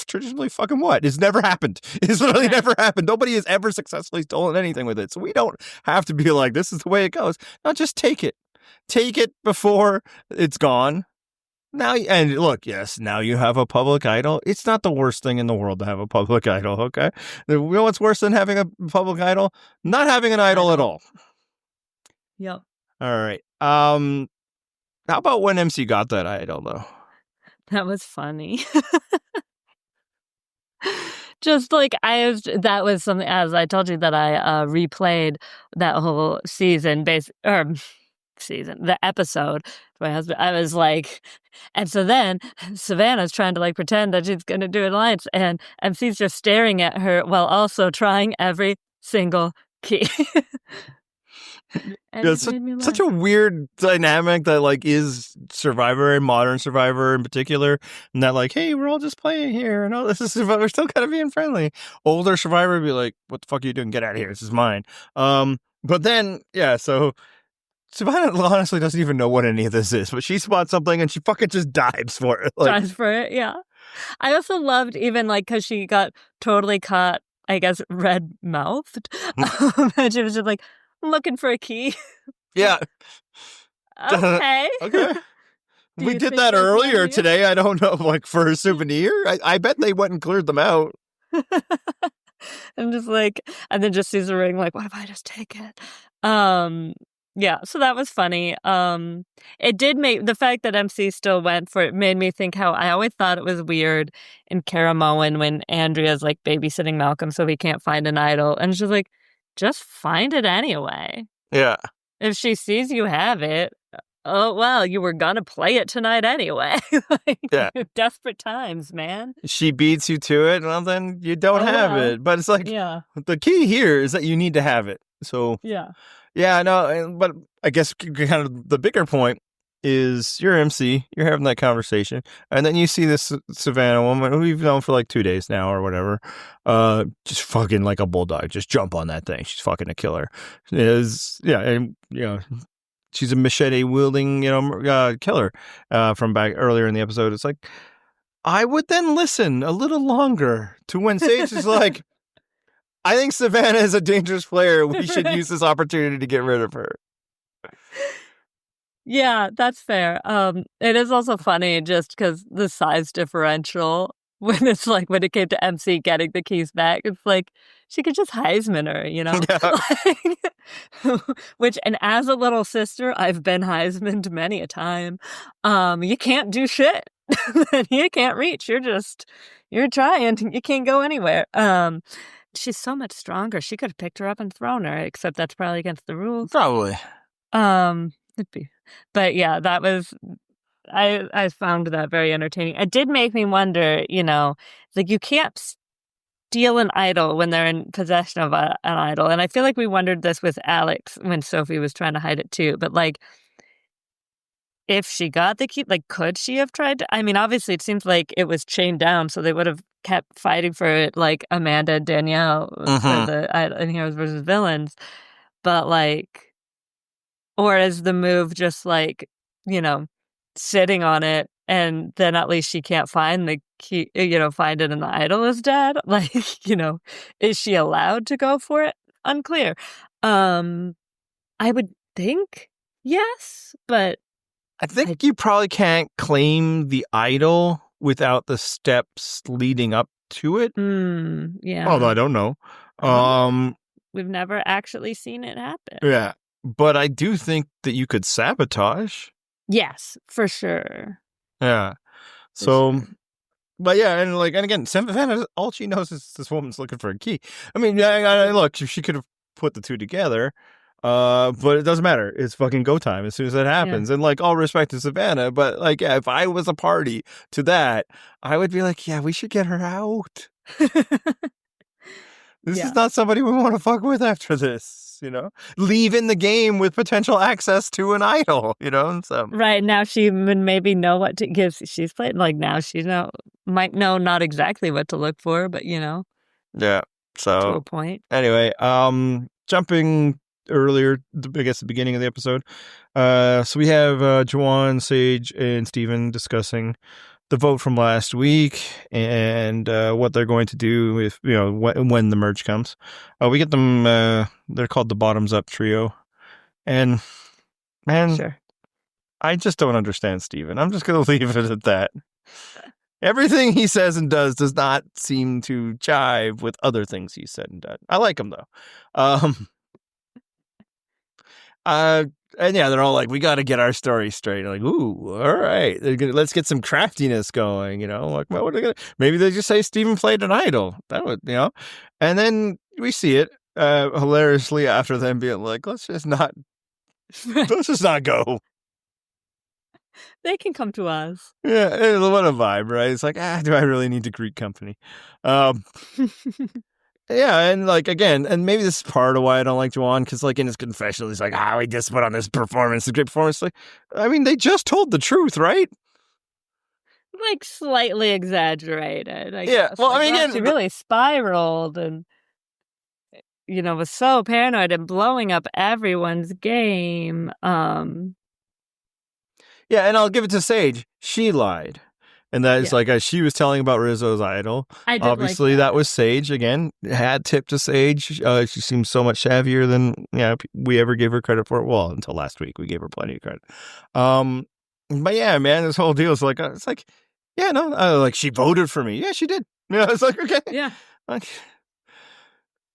[SPEAKER 2] traditionally, fucking what? It's never happened. It's literally never happened. Nobody has ever successfully stolen anything with it. So we don't have to be like, this is the way it goes. No, just take it. Take it before it's gone. Now, and look, yes, now you have a public idol. It's not the worst thing in the world to have a public idol, okay? You know what's worse than having a public idol? Not having an idol at all.
[SPEAKER 3] Yep.
[SPEAKER 2] All right. How about when MC got that idol, though?
[SPEAKER 3] That was funny. Just like that was something, as I told you that I replayed that whole the episode. My husband, I was like, and so then Savannah's trying to like pretend that she's going to do an alliance, and MC's just staring at her while also trying every single key. And
[SPEAKER 2] Yeah,
[SPEAKER 3] it made me laugh.
[SPEAKER 2] such a weird dynamic that like is Survivor and modern Survivor in particular, and that like, hey, we're all just playing here, and all this is Survivor, we're still kind of being friendly. Older Survivor would be like, what the fuck are you doing? Get out of here! This is mine. But then so Savannah honestly doesn't even know what any of this is, but she spots something and she fucking just dives for it. Like,
[SPEAKER 3] Dives for it, yeah. I also loved even like because she got totally caught, I guess, red mouthed, and she was just like looking for a key.
[SPEAKER 2] yeah,
[SPEAKER 3] Okay.
[SPEAKER 2] okay.
[SPEAKER 3] Do
[SPEAKER 2] We
[SPEAKER 3] you
[SPEAKER 2] did
[SPEAKER 3] think
[SPEAKER 2] that
[SPEAKER 3] that's
[SPEAKER 2] earlier
[SPEAKER 3] one
[SPEAKER 2] today. I don't know, like for a souvenir. I bet they went and cleared them out.
[SPEAKER 3] I'm just like, and then just sees the ring, like, what if I just take it? Yeah, so that was funny. It did make the fact that MC still went for it made me think how I always thought it was weird in Caramoan when Andrea's like babysitting Malcolm so he can't find an idol, and she's like, just find it anyway.
[SPEAKER 2] Yeah.
[SPEAKER 3] If she sees you have it, oh well, you were gonna play it tonight anyway. Like,
[SPEAKER 2] Yeah.
[SPEAKER 3] desperate times, man.
[SPEAKER 2] She beats you to it, well, then you don't have
[SPEAKER 3] well.
[SPEAKER 2] it. But it's like,
[SPEAKER 3] Yeah,
[SPEAKER 2] the key here is that you need to have it. So,
[SPEAKER 3] yeah.
[SPEAKER 2] yeah, no, but I guess kind of the bigger point is you're MC, you're having that conversation, and then you see this Savannah woman who we've known for like 2 days now or whatever, just fucking like a bulldog, just jump on that thing. She's fucking a killer. And she's a machete wielding, killer from back earlier in the episode. It's like, I would then listen a little longer to when Sage is like, I think Savannah is a dangerous player. We should use this opportunity to get rid of her.
[SPEAKER 3] Yeah, that's fair. It is also funny just because the size differential when it's like when it came to MC getting the keys back, it's like she could just Heisman her,
[SPEAKER 2] Yeah.
[SPEAKER 3] Which, and as a little sister, I've been Heismaned many a time. You can't do shit. You can't reach. You're trying. You can't go anywhere. She's so much stronger. She could have picked her up and thrown her, except that's probably against the rules.
[SPEAKER 2] Probably.
[SPEAKER 3] It'd be. But yeah, that was I found that very entertaining. It did make me wonder, like you can't steal an idol when they're in possession of an idol. And I feel like we wondered this with Alex when Sophie was trying to hide it too. But like if she got the key, like could she have tried to, I mean, obviously it seems like it was chained down, so they would have kept fighting for it like Amanda and Danielle for the in Heroes versus Villains. But like, or is the move just like, sitting on it and then at least she can't find the key, find it and the idol is dead? Like, is she allowed to go for it? Unclear. I would think yes, but
[SPEAKER 2] I think you probably can't claim the idol without the steps leading up to it.
[SPEAKER 3] Yeah.
[SPEAKER 2] Although I don't know.
[SPEAKER 3] We've never actually seen it happen.
[SPEAKER 2] Yeah. But I do think that you could sabotage.
[SPEAKER 3] Yes, for sure.
[SPEAKER 2] Yeah. So, but yeah, and again, Savannah, all she knows is this woman's looking for a key. I mean, look, she could have put the two together, but it doesn't matter. It's fucking go time as soon as that happens. Yeah. And all respect to Savannah, but if I was a party to that, I would be like, yeah, we should get her out. This is not somebody we want to fuck with after this. Leave in the game with potential access to an idol, So.
[SPEAKER 3] Right, now she would maybe know what to give. She's played, now she might know not exactly what to look for, but, Yeah,
[SPEAKER 2] so.
[SPEAKER 3] To a point.
[SPEAKER 2] Anyway, jumping earlier, I guess the beginning of the episode. So we have Jawan, Sage, and Steven discussing the vote from last week and what they're going to do if when the merge comes. We get them. They're called the Bottoms Up Trio, and man,
[SPEAKER 3] sure.
[SPEAKER 2] I just don't understand Steven. I'm just going to leave it at that. Everything he says and does not seem to jive with other things he said and done. I like him though. And yeah, they're all like, we got to get our story straight. Like, ooh, all right. Let's get some craftiness going, Like, what are they gonna? Maybe they just say Steven played an idol. That would, And then we see it hilariously after them being like, let's just not go.
[SPEAKER 3] They can come to us.
[SPEAKER 2] Yeah, what a vibe, right? It's like, do I really need to greet company? Yeah, and like again, and maybe this is part of why I don't like Jawan, because like in his confessional, he's like, "Ah, we just put on this performance, a great performance." Like, I mean, they just told the truth, right?
[SPEAKER 3] Like slightly exaggerated, I
[SPEAKER 2] Yeah,
[SPEAKER 3] guess.
[SPEAKER 2] well, I
[SPEAKER 3] Like,
[SPEAKER 2] mean,
[SPEAKER 3] well,
[SPEAKER 2] again,
[SPEAKER 3] she really spiraled and was so paranoid and blowing up everyone's game.
[SPEAKER 2] Yeah, and I'll give it to Sage. She lied. And that is
[SPEAKER 3] Yeah.
[SPEAKER 2] like, as she was telling about Rizzo's idol.
[SPEAKER 3] I did like
[SPEAKER 2] Obviously,
[SPEAKER 3] that.
[SPEAKER 2] that was Sage. Again, had tip to Sage. She seems so much savvier than we ever gave her credit for. Well, until last week, we gave her plenty of credit. But yeah, man, this whole deal is like, yeah, no, like she voted for me. Yeah, she did. Yeah, it's like, okay.
[SPEAKER 3] Yeah.
[SPEAKER 2] Like,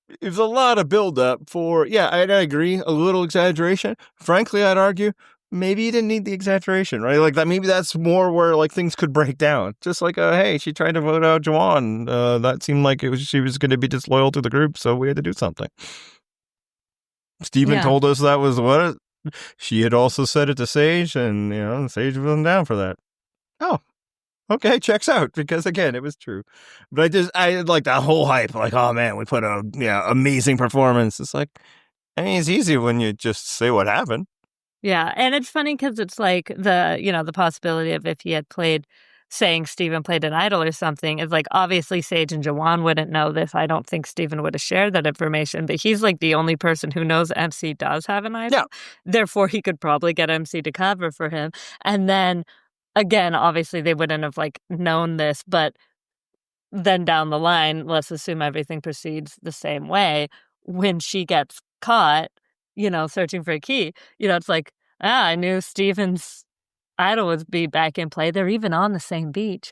[SPEAKER 2] it was a lot of buildup for, yeah, I agree, a little exaggeration. Frankly, I'd argue maybe you didn't need the exaggeration, right? Like that, maybe that's more where like things could break down. Just like, hey, she tried to vote out Jawan. That seemed like she was going to be disloyal to the group, so we had to do something. Steven told us that was what she had also said it to Sage, and Sage wasn't down for that. Oh. Okay, checks out, because again, it was true. But I like that whole hype, like, oh man, we put a amazing performance. It's like, I mean, it's easy when you just say what happened.
[SPEAKER 3] Yeah, and it's funny because it's like the possibility of if he had saying Steven played an idol or something, is like obviously Sage and Jawan wouldn't know this. I don't think Steven would have shared that information, but he's like the only person who knows MC does have an idol.
[SPEAKER 2] Yeah.
[SPEAKER 3] Therefore, he could probably get MC to cover for him. And then again, obviously they wouldn't have like known this, but then down the line, let's assume everything proceeds the same way. When she gets caught, searching for a key, it's like, I knew Steven's idol would be back in play. They're even on the same beach.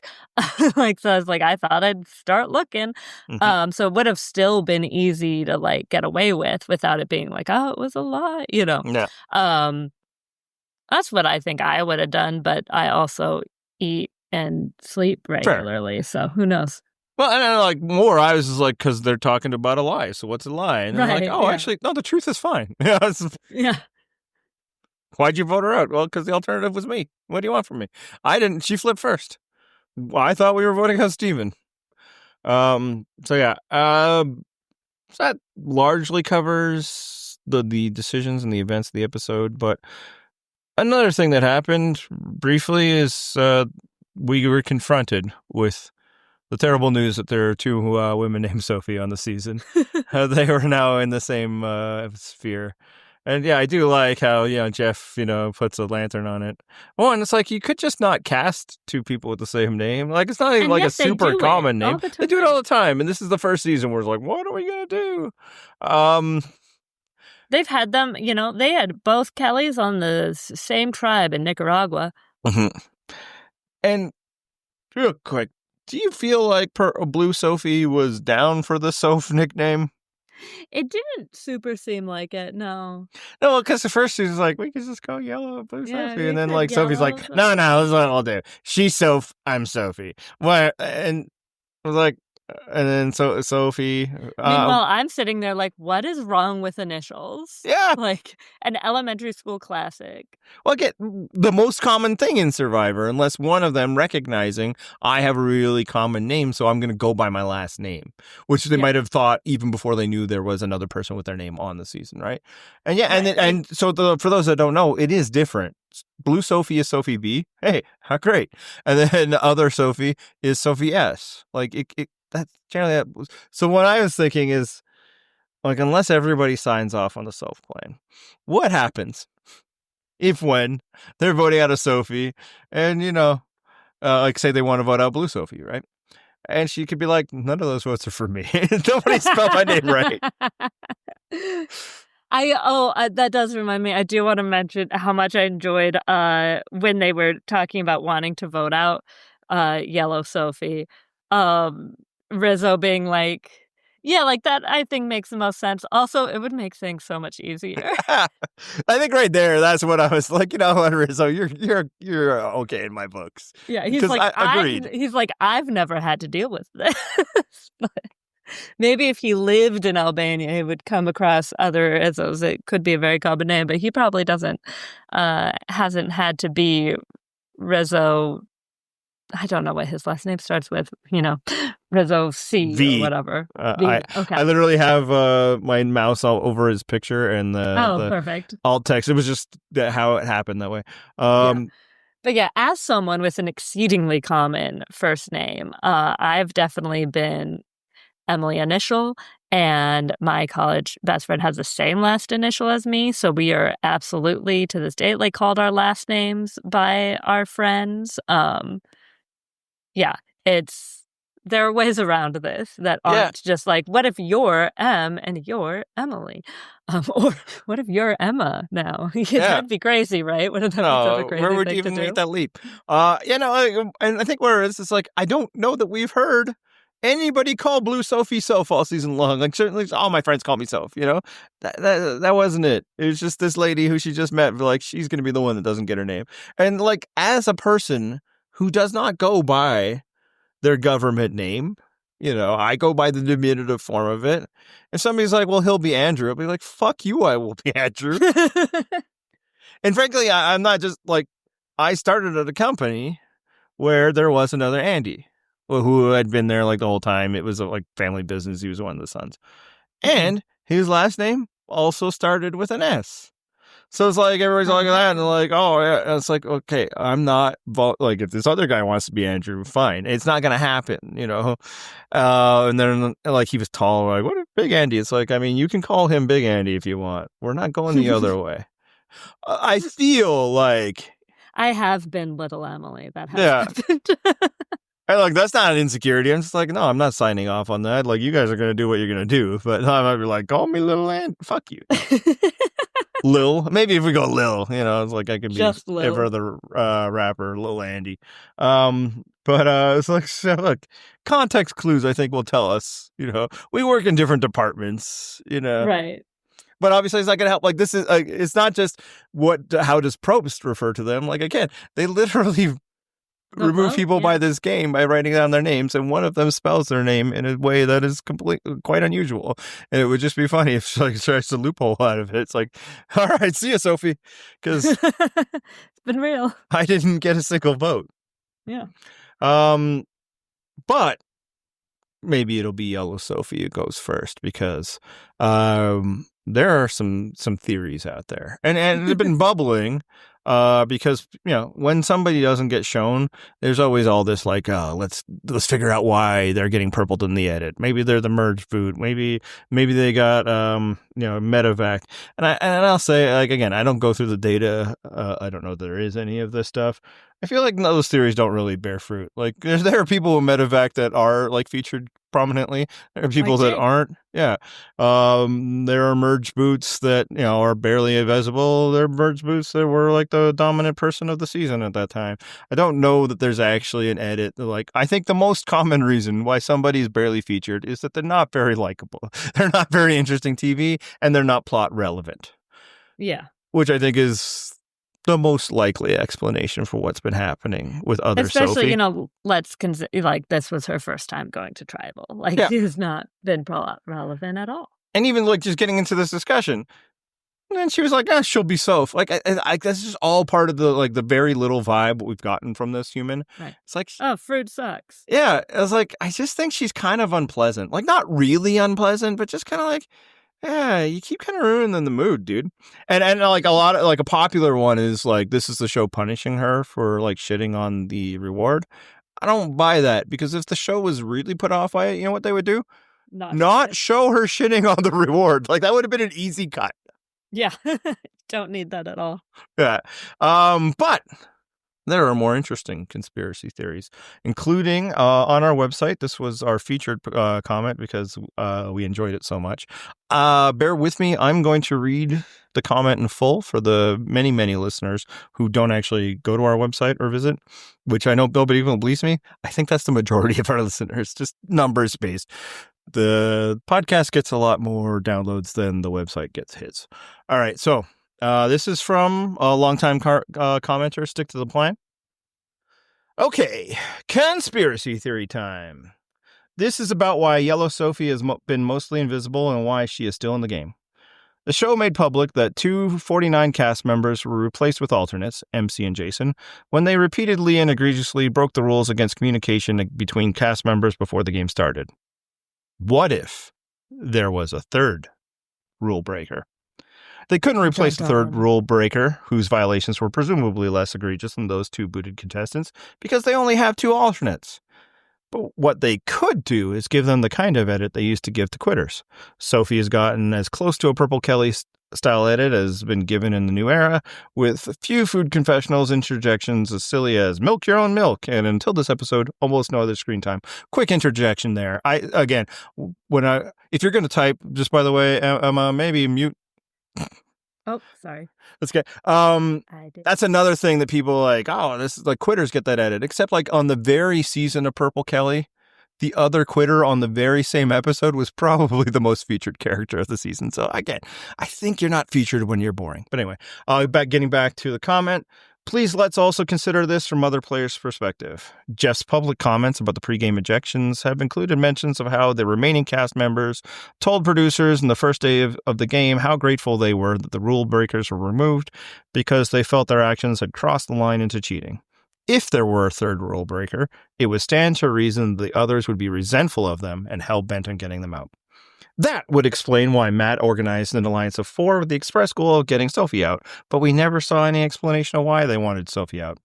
[SPEAKER 3] Like, so I was like, I thought I'd start looking.
[SPEAKER 2] Mm-hmm.
[SPEAKER 3] So it would have still been easy to like get away with without it being like, oh, it was a lie,
[SPEAKER 2] Yeah.
[SPEAKER 3] That's what I think I would have done, but I also eat and sleep regularly, so who knows?
[SPEAKER 2] Well, and then, like, more, I was just like, because they're talking about a lie, so what's a lie? And they're like, oh, actually, no, the truth is fine.
[SPEAKER 3] Yeah.
[SPEAKER 2] Why'd you vote her out? Well, because the alternative was me. What do you want from me? I didn't. She flipped first. I thought we were voting on Steven. So yeah, that largely covers the decisions and the events of the episode. But another thing that happened briefly is we were confronted with the terrible news that there are two women named Sophie on the season. They were now in the same sphere. And yeah, I do like how, Jeff, puts a lantern on it. Oh, and it's like, you could just not cast two people with the same name. Like, it's not even like a super common name. They do it all the time. And this is the first season where it's like, what are we going to do?
[SPEAKER 3] They've had them, they had both Kellys on the same tribe in Nicaragua.
[SPEAKER 2] Mm-hmm. And real quick, do you feel like Blue Sophie was down for the Soph nickname?
[SPEAKER 3] It didn't super seem like it, no.
[SPEAKER 2] No, because at first she was like, we could just go Yellow, Blue Sophie. And then, like,
[SPEAKER 3] Yellow,
[SPEAKER 2] Sophie's like, no, this is what I'll do. She's Soph, I'm Sophie. What? And I was like, and then Sophie.
[SPEAKER 3] Meanwhile, I'm sitting there like, what is wrong with initials?
[SPEAKER 2] Yeah.
[SPEAKER 3] Like an elementary school classic.
[SPEAKER 2] Well, get the most common thing in Survivor, unless one of them recognizing I have a really common name, so I'm going to go by my last name, which they might have thought even before they knew there was another person with their name on the season, right? And yeah, right. and so for those that don't know, it is different. Blue Sophie is Sophie B. Hey, how great! And then the other Sophie is Sophie S. Like it that's generally that was. So what I was thinking is, like, unless everybody signs off on the Soph plan, what happens if when they're voting out of Sophie and, like, say they want to vote out Blue Sophie, right? And she could be like, none of those votes are for me. Nobody spelled my name right.
[SPEAKER 3] That does remind me. I do want to mention how much I enjoyed when they were talking about wanting to vote out Yellow Sophie. Rizo being like, yeah, like that I think makes the most sense. Also, it would make things so much easier.
[SPEAKER 2] I think right there, that's what I was like, what, Rizo, you're okay in my books.
[SPEAKER 3] Yeah, he's like,
[SPEAKER 2] agreed.
[SPEAKER 3] He's like, I've never had to deal with this. But maybe if he lived in Albania, he would come across other Rizos. It could be a very common name, but he probably hasn't had to be Rizo I don't know what his last name starts with, Rizo C
[SPEAKER 2] V.
[SPEAKER 3] or whatever.
[SPEAKER 2] I
[SPEAKER 3] Okay.
[SPEAKER 2] literally have my mouse all over his picture and the
[SPEAKER 3] Perfect.
[SPEAKER 2] alt text. It was just how it happened that way.
[SPEAKER 3] But yeah, as someone with an exceedingly common first name, I've definitely been Emily initial, and my college best friend has the same last initial as me. So we are absolutely, to this day, like called our last names by our friends. Yeah, there are ways around this that aren't just like, what if you're M and you're Emily? Or what if you're Emma now? That'd be crazy, right? Wouldn't that be such a crazy
[SPEAKER 2] where would
[SPEAKER 3] thing
[SPEAKER 2] you
[SPEAKER 3] to
[SPEAKER 2] even
[SPEAKER 3] do?
[SPEAKER 2] make that leap? And I think where it's like, I don't know that we've heard anybody call Blue Sophie Soph all season long. Like, certainly all my friends call me Soph, that wasn't it. It was just this lady who she just met, like, she's going to be the one that doesn't get her name. And like, as a person who does not go by their government name, I go by the diminutive form of it. If somebody's like, well, he'll be Andrew, I'll be like, fuck you, I will be Andrew. And frankly, I'm not just like, I started at a company where there was another Andy who had been there like the whole time. It was like family business. He was one of the sons. And his last name also started with an S. So it's like everybody's like that, and they're like, oh, yeah. And it's like, okay, I'm not, like, if this other guy wants to be Andrew, fine. It's not going to happen, And then, like, he was tall. Like, what if Big Andy? It's like, I mean, you can call him Big Andy if you want. We're not going the other way. I feel like
[SPEAKER 3] I have been Little Emily. That has happened.
[SPEAKER 2] And like, that's not an insecurity. I'm just like, no, I'm not signing off on that. Like, you guys are going to do what you're going to do. But I might be like, call me Little and fuck you. Lil. Maybe if we go Lil, it's like I could be
[SPEAKER 3] Just Lil.
[SPEAKER 2] every other rapper, Lil Andy. But it's like, so look, context clues, I think, will tell us, we work in different departments,
[SPEAKER 3] Right.
[SPEAKER 2] But obviously, it's not going to help. Like, this is, it's not just how does Probst refer to them? Like, again, they literally remove people by this game by writing down their names, and one of them spells their name in a way that is quite unusual. And it would just be funny if she like tries to loophole out of it. It's like, all right, see you, Sophie, because
[SPEAKER 3] it's been real.
[SPEAKER 2] I didn't get a single vote.
[SPEAKER 3] Yeah.
[SPEAKER 2] But maybe it'll be Yellow Sophie who goes first, because there are some theories out there, and they've been bubbling. Because when somebody doesn't get shown, there's always all this like, let's figure out why they're getting purpled in the edit. Maybe they're the merge boot. Maybe they got medevac. And I'll say, like, again, I don't go through the data. I don't know if there is any of this stuff. I feel like those theories don't really bear fruit. Like, there are people with medevac that are like featured prominently. There are people that aren't. Yeah. There are merge boots that, are barely visible. There are merge boots that were like the dominant person of the season at that time. I don't know that there's actually an edit. Like, I think the most common reason why somebody is barely featured is that they're not very likable. They're not very interesting TV, and they're not plot relevant.
[SPEAKER 3] Yeah.
[SPEAKER 2] Which I think is the most likely explanation for what's been happening with other
[SPEAKER 3] Especially,
[SPEAKER 2] Sophie.
[SPEAKER 3] let's consider, like, this was her first time going to tribal. Like, she has not been plot relevant at all.
[SPEAKER 2] And even like just getting into this discussion, and then she was like, she'll be Soph. Like, I this is all part of the very little vibe we've gotten from this human.
[SPEAKER 3] Right.
[SPEAKER 2] It's like,
[SPEAKER 3] oh, fruit sucks.
[SPEAKER 2] Yeah. I was like, I just think she's kind of unpleasant. Like, not really unpleasant, but just kind of like, yeah, you keep kind of ruining the mood, dude. And like a lot of, like, a popular one is like, this is the show punishing her for like shitting on the reward. I don't buy that, because if the show was really put off by it, you know what they would do? Not show her shitting on the reward. Like, that would have been an easy cut.
[SPEAKER 3] Yeah. Don't need that at all.
[SPEAKER 2] Yeah. But there are more interesting conspiracy theories, including on our website. This was our featured comment because we enjoyed it so much. Bear with me. I'm going to read the comment in full for the many, many listeners who don't actually go to our website or visit, which I know nobody even believes me. I think that's the majority of our listeners, just numbers based. The podcast gets a lot more downloads than the website gets hits. All right. So this is from a longtime commenter, Stick to the Plan. Okay. Conspiracy theory time. This is about why Yellow Sophie has been mostly invisible and why she is still in the game. The show made public that 249 cast members were replaced with alternates, MC and Jason, when they repeatedly and egregiously broke the rules against communication between cast members before the game started. What if there was a third rule breaker? They couldn't replace the third rule breaker, whose violations were presumably less egregious than those two booted contestants, because they only have two alternates. But what they could do is give them the kind of edit they used to give to quitters. Sophie has gotten as close to a Purple Kelly style edit as has been given in the new era, with a few food confessionals interjections as silly as milk your own milk, and until this episode, almost no other screen time. Quick interjection there. If you're going to type, just by the way, Emma, maybe mute.
[SPEAKER 3] Oh, sorry.
[SPEAKER 2] That's good. That's another thing that people like, oh, this is like quitters get that edit. Except like on the very season of Purple Kelly, the other quitter on the very same episode was probably the most featured character of the season. So again, I think you're not featured when you're boring. But anyway, getting back to the comment. Please let's also consider this from other players' perspective. Jeff's public comments about the pregame ejections have included mentions of how the remaining cast members told producers in the first day of the game how grateful they were that the rule breakers were removed because they felt their actions had crossed the line into cheating. If there were a third rule breaker, it would stand to reason the others would be resentful of them and hell-bent on getting them out. That would explain why Matt organized an alliance of 4 with the express goal of getting Sophie out, but we never saw any explanation of why they wanted Sophie out.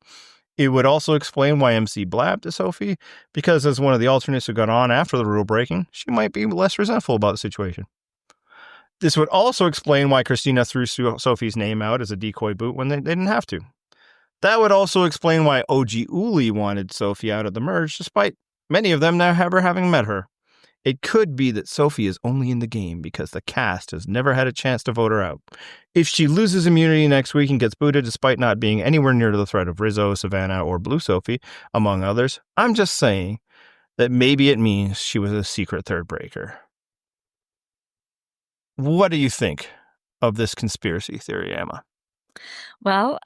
[SPEAKER 2] It would also explain why MC blabbed to Sophie, because as one of the alternates who got on after the rule breaking, she might be less resentful about the situation. This would also explain why Christina threw Sophie's name out as a decoy boot when they didn't have to. That would also explain why OG Uli wanted Sophie out of the merge, despite many of them never having met her. It could be that Sophie is only in the game because the cast has never had a chance to vote her out. If she loses immunity next week and gets booted despite not being anywhere near the threat of Rizo, Savannah, or Blue Sophie, among others, I'm just saying that maybe it means she was a secret third breaker. What do you think of this conspiracy theory, Emma?
[SPEAKER 3] Well,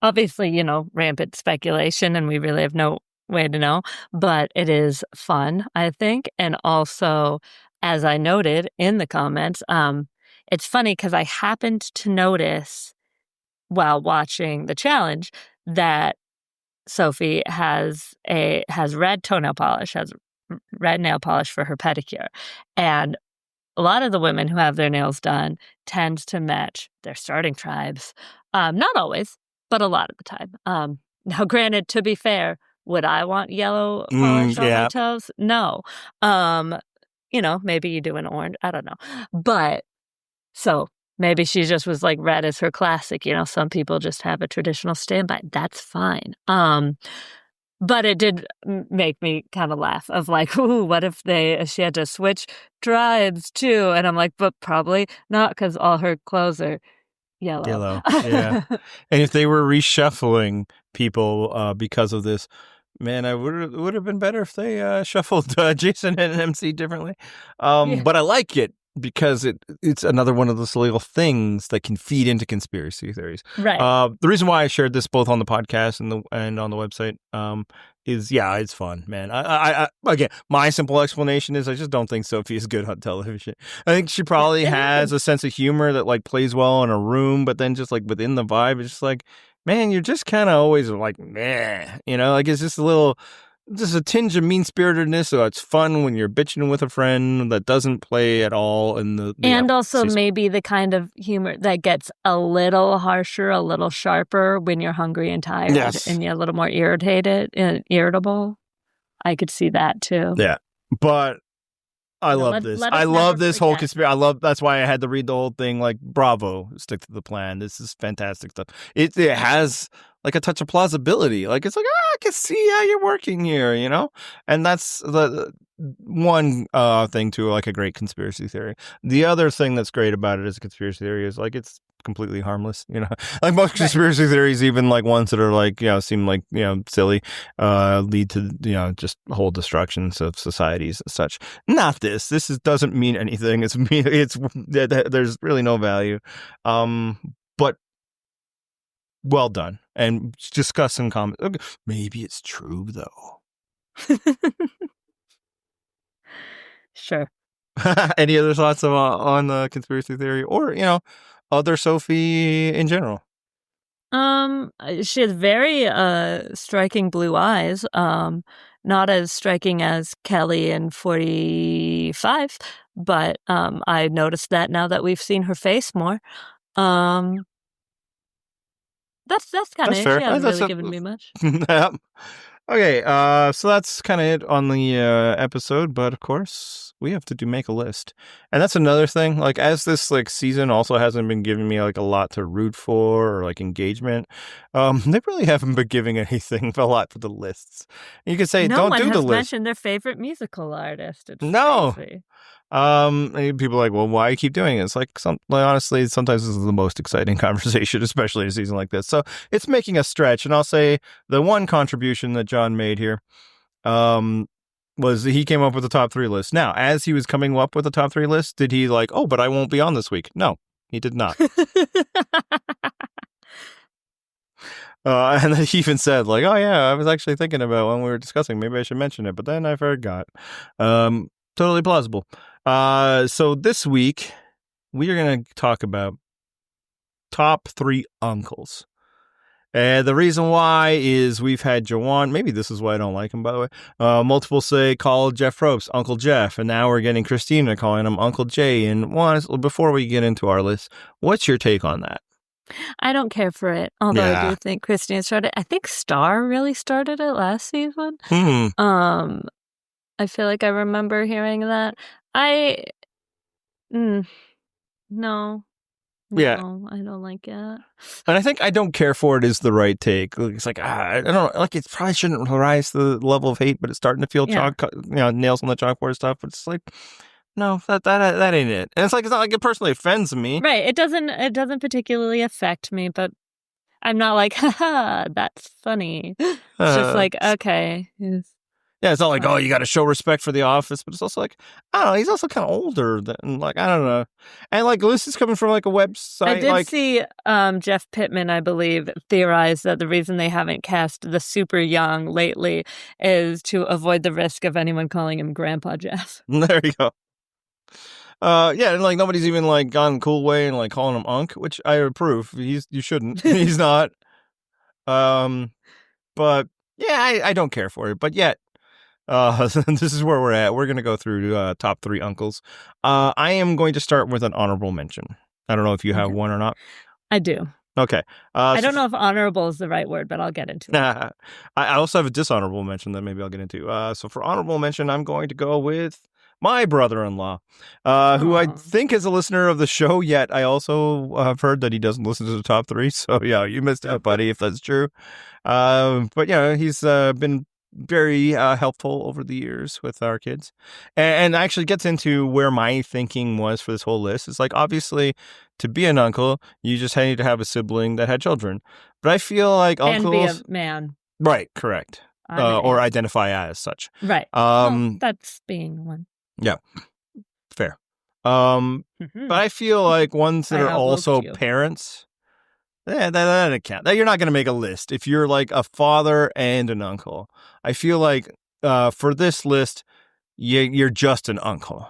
[SPEAKER 3] obviously, rampant speculation, and we really have no way to know, but it is fun, I think. And also, as I noted in the comments, it's funny because I happened to notice while watching the challenge that Sophie has red toenail polish, has red nail polish for her pedicure. And a lot of the women who have their nails done tend to match their starting tribes. Not always, but a lot of the time. Now, granted, to be fair, would I want yellow polish on my toes? No. Maybe you do an orange. I don't know. But so maybe she just was like red as her classic. Some people just have a traditional standby. That's fine. But it did make me kind of laugh of like, ooh, what if she had to switch tribes too? And I'm like, but probably not because all her clothes are yellow.
[SPEAKER 2] Yeah. And if they were reshuffling people because of this, man, I would have been better if they shuffled Jason and MC differently. But I like it because it's another one of those little things that can feed into conspiracy theories.
[SPEAKER 3] Right.
[SPEAKER 2] The reason why I shared this both on the podcast and on the website is, it's fun, man. I again, my simple explanation is I just don't think Sophie is good on television. I think she probably has a sense of humor that like plays well in a room, but then just like within the vibe, it's just like, man, you're just kind of always like, meh, like it's just a tinge of mean-spiritedness. So it's fun when you're bitching with a friend that doesn't play at all. And
[SPEAKER 3] also season. Maybe the kind of humor that gets a little harsher, a little sharper when you're hungry and tired and you're a little more irritable. I could see that too.
[SPEAKER 2] Yeah. But I love this. I love this whole conspiracy. That's why I had to read the whole thing. Like, bravo, stick to the plan. This is fantastic stuff. It has like a touch of plausibility. Like, it's like, I can see how you're working here, And that's the one thing to like a great conspiracy theory. The other thing that's great about it as a conspiracy theory is like it's completely harmless, like most conspiracy theories, even like ones that are like, seem like, silly, lead to, just whole destructions of societies and such. Not this. Doesn't mean anything. There's really no value. But well done. And discuss some comments. Okay. Maybe it's true though.
[SPEAKER 3] Sure.
[SPEAKER 2] Any other thoughts on the conspiracy theory, or other Sophie in general?
[SPEAKER 3] She has very striking blue eyes. Not as striking as Kelly in 45, but I noticed that now that we've seen her face more. That's kind of
[SPEAKER 2] That's
[SPEAKER 3] it. She
[SPEAKER 2] fair.
[SPEAKER 3] hasn't really given me much.
[SPEAKER 2] Yep. Okay, so that's kind of it on the episode, but of course we have to make a list, and that's another thing. Like, as this season also hasn't been giving me a lot to root for or engagement, they really haven't been giving anything a lot for the lists. You could say
[SPEAKER 3] No
[SPEAKER 2] don't do the
[SPEAKER 3] one has
[SPEAKER 2] list.
[SPEAKER 3] mentioned their favorite musical artist. It's
[SPEAKER 2] No.
[SPEAKER 3] crazy.
[SPEAKER 2] People are like, well, why you keep doing it? It's honestly, sometimes this is the most exciting conversation, especially in a season like this. So it's making a stretch. And I'll say the one contribution that John made here, was that he came up with the top 3 list. Now, as he was coming up with the top 3 list, did he oh, but I won't be on this week? No, he did not. And then he even said oh yeah, I was actually thinking about when we were discussing, maybe I should mention it, but then I forgot. Totally plausible. So this week we are going to talk about top 3 uncles. And the reason why is we've had Jawan, maybe this is why I don't like him, by the way, multiple call Jeff Probst Uncle Jeff, and now we're getting Christina calling him Uncle Jay. And before we get into our list, what's your take on that?
[SPEAKER 3] I don't care for it, although I do think Christina started. I think Star really started it last season. I feel like I remember hearing that. No.
[SPEAKER 2] Yeah.
[SPEAKER 3] No, I don't like it.
[SPEAKER 2] And I think I don't care for it is the right take. It's I don't know, it probably shouldn't rise to the level of hate, but it's starting to feel nails on the chalkboard stuff. But it's no, that ain't it. And it's it's not like it personally offends me.
[SPEAKER 3] Right. It doesn't particularly affect me, but I'm not haha, that's funny. It's just okay.
[SPEAKER 2] Yeah, it's not oh, you got to show respect for The Office, but it's also I don't know, he's also kind of older than, I don't know. And this is coming from a website.
[SPEAKER 3] I did see Jeff Pittman, I believe, theorize that the reason they haven't cast the super young lately is to avoid the risk of anyone calling him Grandpa Jeff.
[SPEAKER 2] There you go. Yeah, and nobody's even gone cool way and calling him Unc, which I approve. You shouldn't. He's not. But yeah, I don't care for it. But yet, this is where we're at. We're gonna go through top 3 uncles. I am going to start with an honorable mention. I don't know if you have one or not.
[SPEAKER 3] I do.
[SPEAKER 2] Okay.
[SPEAKER 3] I don't know if honorable is the right word, but I'll get into it.
[SPEAKER 2] I also have a dishonorable mention that maybe I'll get into. So for honorable mention, I'm going to go with my brother-in-law, who I think is a listener of the show, yet I also have heard that he doesn't listen to the top 3. So yeah, you missed out, buddy, if that's true. But yeah, he's been very helpful over the years with our kids, and actually gets into where my thinking was for this whole list. It's obviously, to be an uncle, you just need to have a sibling that had children. But I feel uncles...
[SPEAKER 3] And be a man.
[SPEAKER 2] Right, correct. Or identify as such.
[SPEAKER 3] Right. Well, that's being one.
[SPEAKER 2] Yeah, fair. But I feel ones that are also parents... Yeah, that count. You're not going to make a list if you're a father and an uncle. I feel for this list, you're just an uncle.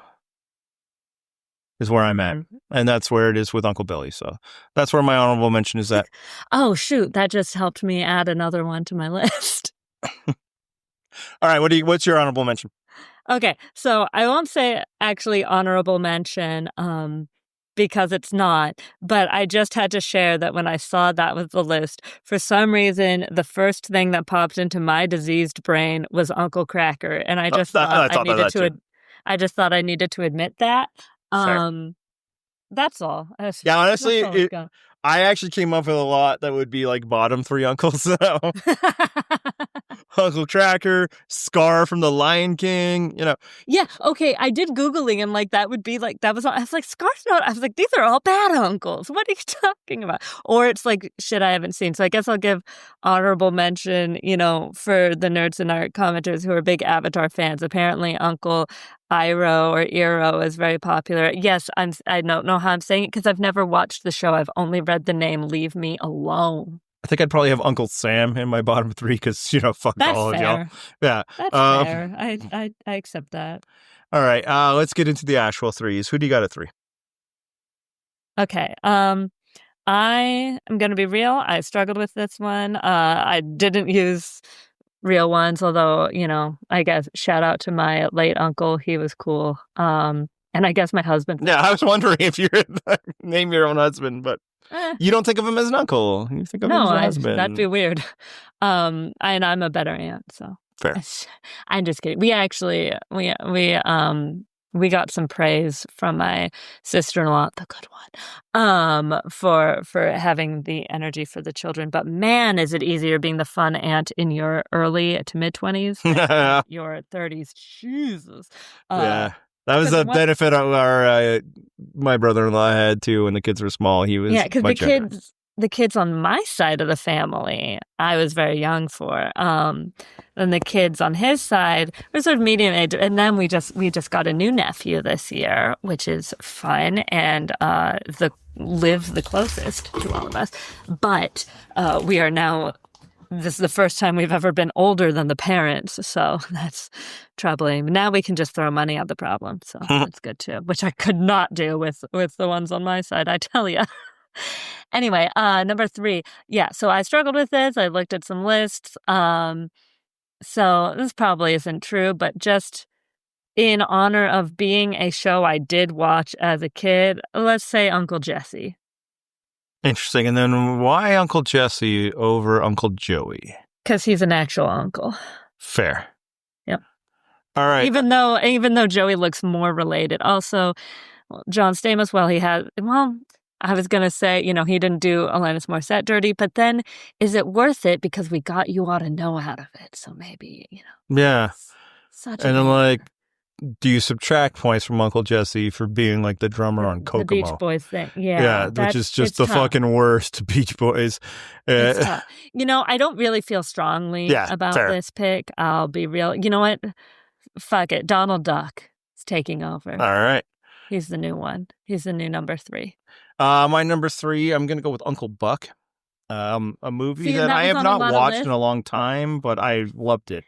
[SPEAKER 2] Is where I'm at, and that's where it is with Uncle Billy. So that's where my honorable mention is at.
[SPEAKER 3] Oh shoot, that just helped me add another one to my list.
[SPEAKER 2] All right, what's your honorable mention?
[SPEAKER 3] Okay, so I won't say actually honorable mention. Because it's not, but I just had to share that when I saw that was the list, for some reason, the first thing that popped into my diseased brain was Uncle Cracker, and I just thought I needed to admit that. That's all.
[SPEAKER 2] Yeah, honestly, I actually came up with a lot that would be bottom 3 uncles. Uncle Tracker, Scar from The Lion King,
[SPEAKER 3] Yeah, okay, I did Googling and that would be that was, I was Scar's not, I was these are all bad uncles. What are you talking about? Or it's shit I haven't seen. So I guess I'll give honorable mention, for the nerds and art commenters who are big Avatar fans. Apparently Uncle Iroh or Eero is very popular. Yes, I don't know how I'm saying it because I've never watched the show. I've only read the name Leave Me Alone.
[SPEAKER 2] I think I'd probably have Uncle Sam in my bottom 3 because, fuck
[SPEAKER 3] That's
[SPEAKER 2] all of y'all.
[SPEAKER 3] fair.
[SPEAKER 2] Yeah.
[SPEAKER 3] That's fair. I accept that.
[SPEAKER 2] All right. Let's get into the actual 3s. Who do you got at 3?
[SPEAKER 3] Okay. I am going to be real. I struggled with this one. I didn't use real ones, although, I guess shout out to my late uncle. He was cool. And I guess my husband.
[SPEAKER 2] Yeah, I was wondering if you're name your own husband, but you don't think of him as an uncle. You think of him as a husband.
[SPEAKER 3] That'd be weird. And I'm a better aunt, so.
[SPEAKER 2] Fair.
[SPEAKER 3] I'm just kidding. We actually, we got some praise from my sister-in-law, the good one, for having the energy for the children. But man, is it easier being the fun aunt in your early to mid-20s, your 30s. Jesus.
[SPEAKER 2] Yeah. That was a benefit our my brother-in-law had too when the kids were small. He was
[SPEAKER 3] because the kids on my side of the family, I was very young for. Then the kids on his side were sort of medium age, and then we just got a new nephew this year, which is fun and live the closest to all of us. But we are now. This is the first time we've ever been older than the parents, so that's troubling. Now we can just throw money at the problem, so that's good too, which I could not do with the ones on my side, I tell you. Anyway, number 3. Yeah, so I struggled with this. I looked at some lists. So this probably isn't true, but just in honor of being a show I did watch as a kid, let's say Uncle Jesse.
[SPEAKER 2] Interesting. And then why Uncle Jesse over Uncle Joey?
[SPEAKER 3] Because he's an actual uncle.
[SPEAKER 2] Fair.
[SPEAKER 3] Yep.
[SPEAKER 2] All right.
[SPEAKER 3] Even though Joey looks more related. Also, John Stamos, I was going to say, he didn't do Alanis Morissette dirty, but then is it worth it because we got You Ought to Know out of it? So maybe,
[SPEAKER 2] Yeah.
[SPEAKER 3] Such
[SPEAKER 2] and then, do you subtract points from Uncle Jesse for being like the drummer on Kokomo?
[SPEAKER 3] The Beach Boys thing. Yeah.
[SPEAKER 2] Yeah, which is just the fucking worst Beach Boys.
[SPEAKER 3] It's tough. I don't really feel strongly about this pick. I'll be real. You know what? Fuck it. Donald Duck is taking over.
[SPEAKER 2] All right.
[SPEAKER 3] He's the new one. He's the new number 3.
[SPEAKER 2] My number 3, I'm going to go with Uncle Buck. A movie that I have not watched in a long time, but I loved it.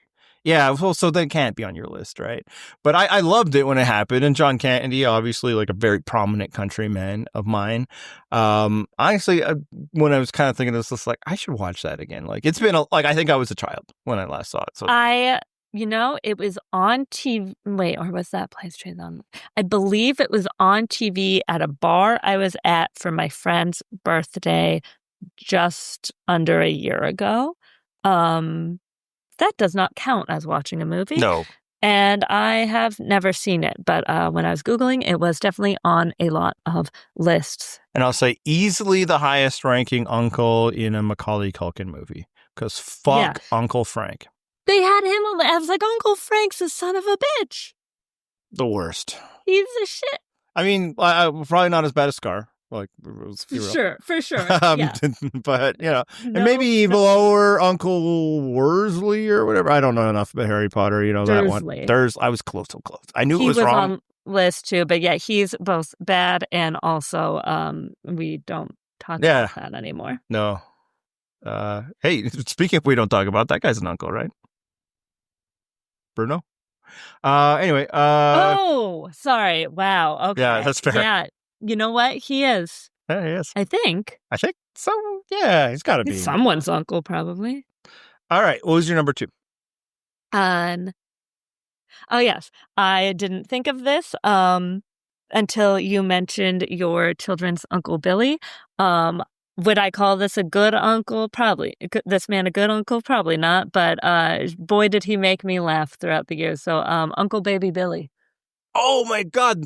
[SPEAKER 2] Yeah, well, so that can't be on your list, right? But I loved it when it happened, and John Candy, obviously, like a very prominent countryman of mine. Honestly, when I was kind of thinking this, was like I should watch that again. Like it's been I think I was a child when I last saw it. So
[SPEAKER 3] it was on TV. Wait, or was that Planes, Trains, on? I believe it was on TV at a bar I was at for my friend's birthday just under a year ago. That does not count as watching a movie.
[SPEAKER 2] No.
[SPEAKER 3] And I have never seen it. But when I was Googling, it was definitely on a lot of lists.
[SPEAKER 2] And I'll say easily the highest ranking uncle in a Macaulay Culkin movie. Because fuck Uncle Frank.
[SPEAKER 3] They had him. I was like, Uncle Frank's a son of a bitch.
[SPEAKER 2] The worst.
[SPEAKER 3] He's a shit.
[SPEAKER 2] I mean, probably not as bad as Scar.
[SPEAKER 3] For sure.
[SPEAKER 2] But and maybe lower Uncle Worsley or whatever. I don't know enough about Harry Potter. That one. I was so close. I knew it was wrong.
[SPEAKER 3] On list too, but he's both bad and also we don't talk about that anymore.
[SPEAKER 2] No. Hey, speaking of we don't talk about, that guy's an uncle, right? Bruno. Anyway.
[SPEAKER 3] Oh, sorry. Wow. Okay.
[SPEAKER 2] Yeah, that's fair.
[SPEAKER 3] Yeah. You know what? He is.
[SPEAKER 2] Yeah, he is.
[SPEAKER 3] I think
[SPEAKER 2] so. Yeah, he's got to be.
[SPEAKER 3] Someone's uncle, probably.
[SPEAKER 2] All right. What was your number 2?
[SPEAKER 3] Oh, yes. I didn't think of this until you mentioned your children's Uncle Billy. Would I call this a good uncle? Probably. This man a good uncle? Probably not. But boy, did he make me laugh throughout the years. So Uncle Baby Billy.
[SPEAKER 2] Oh, my God.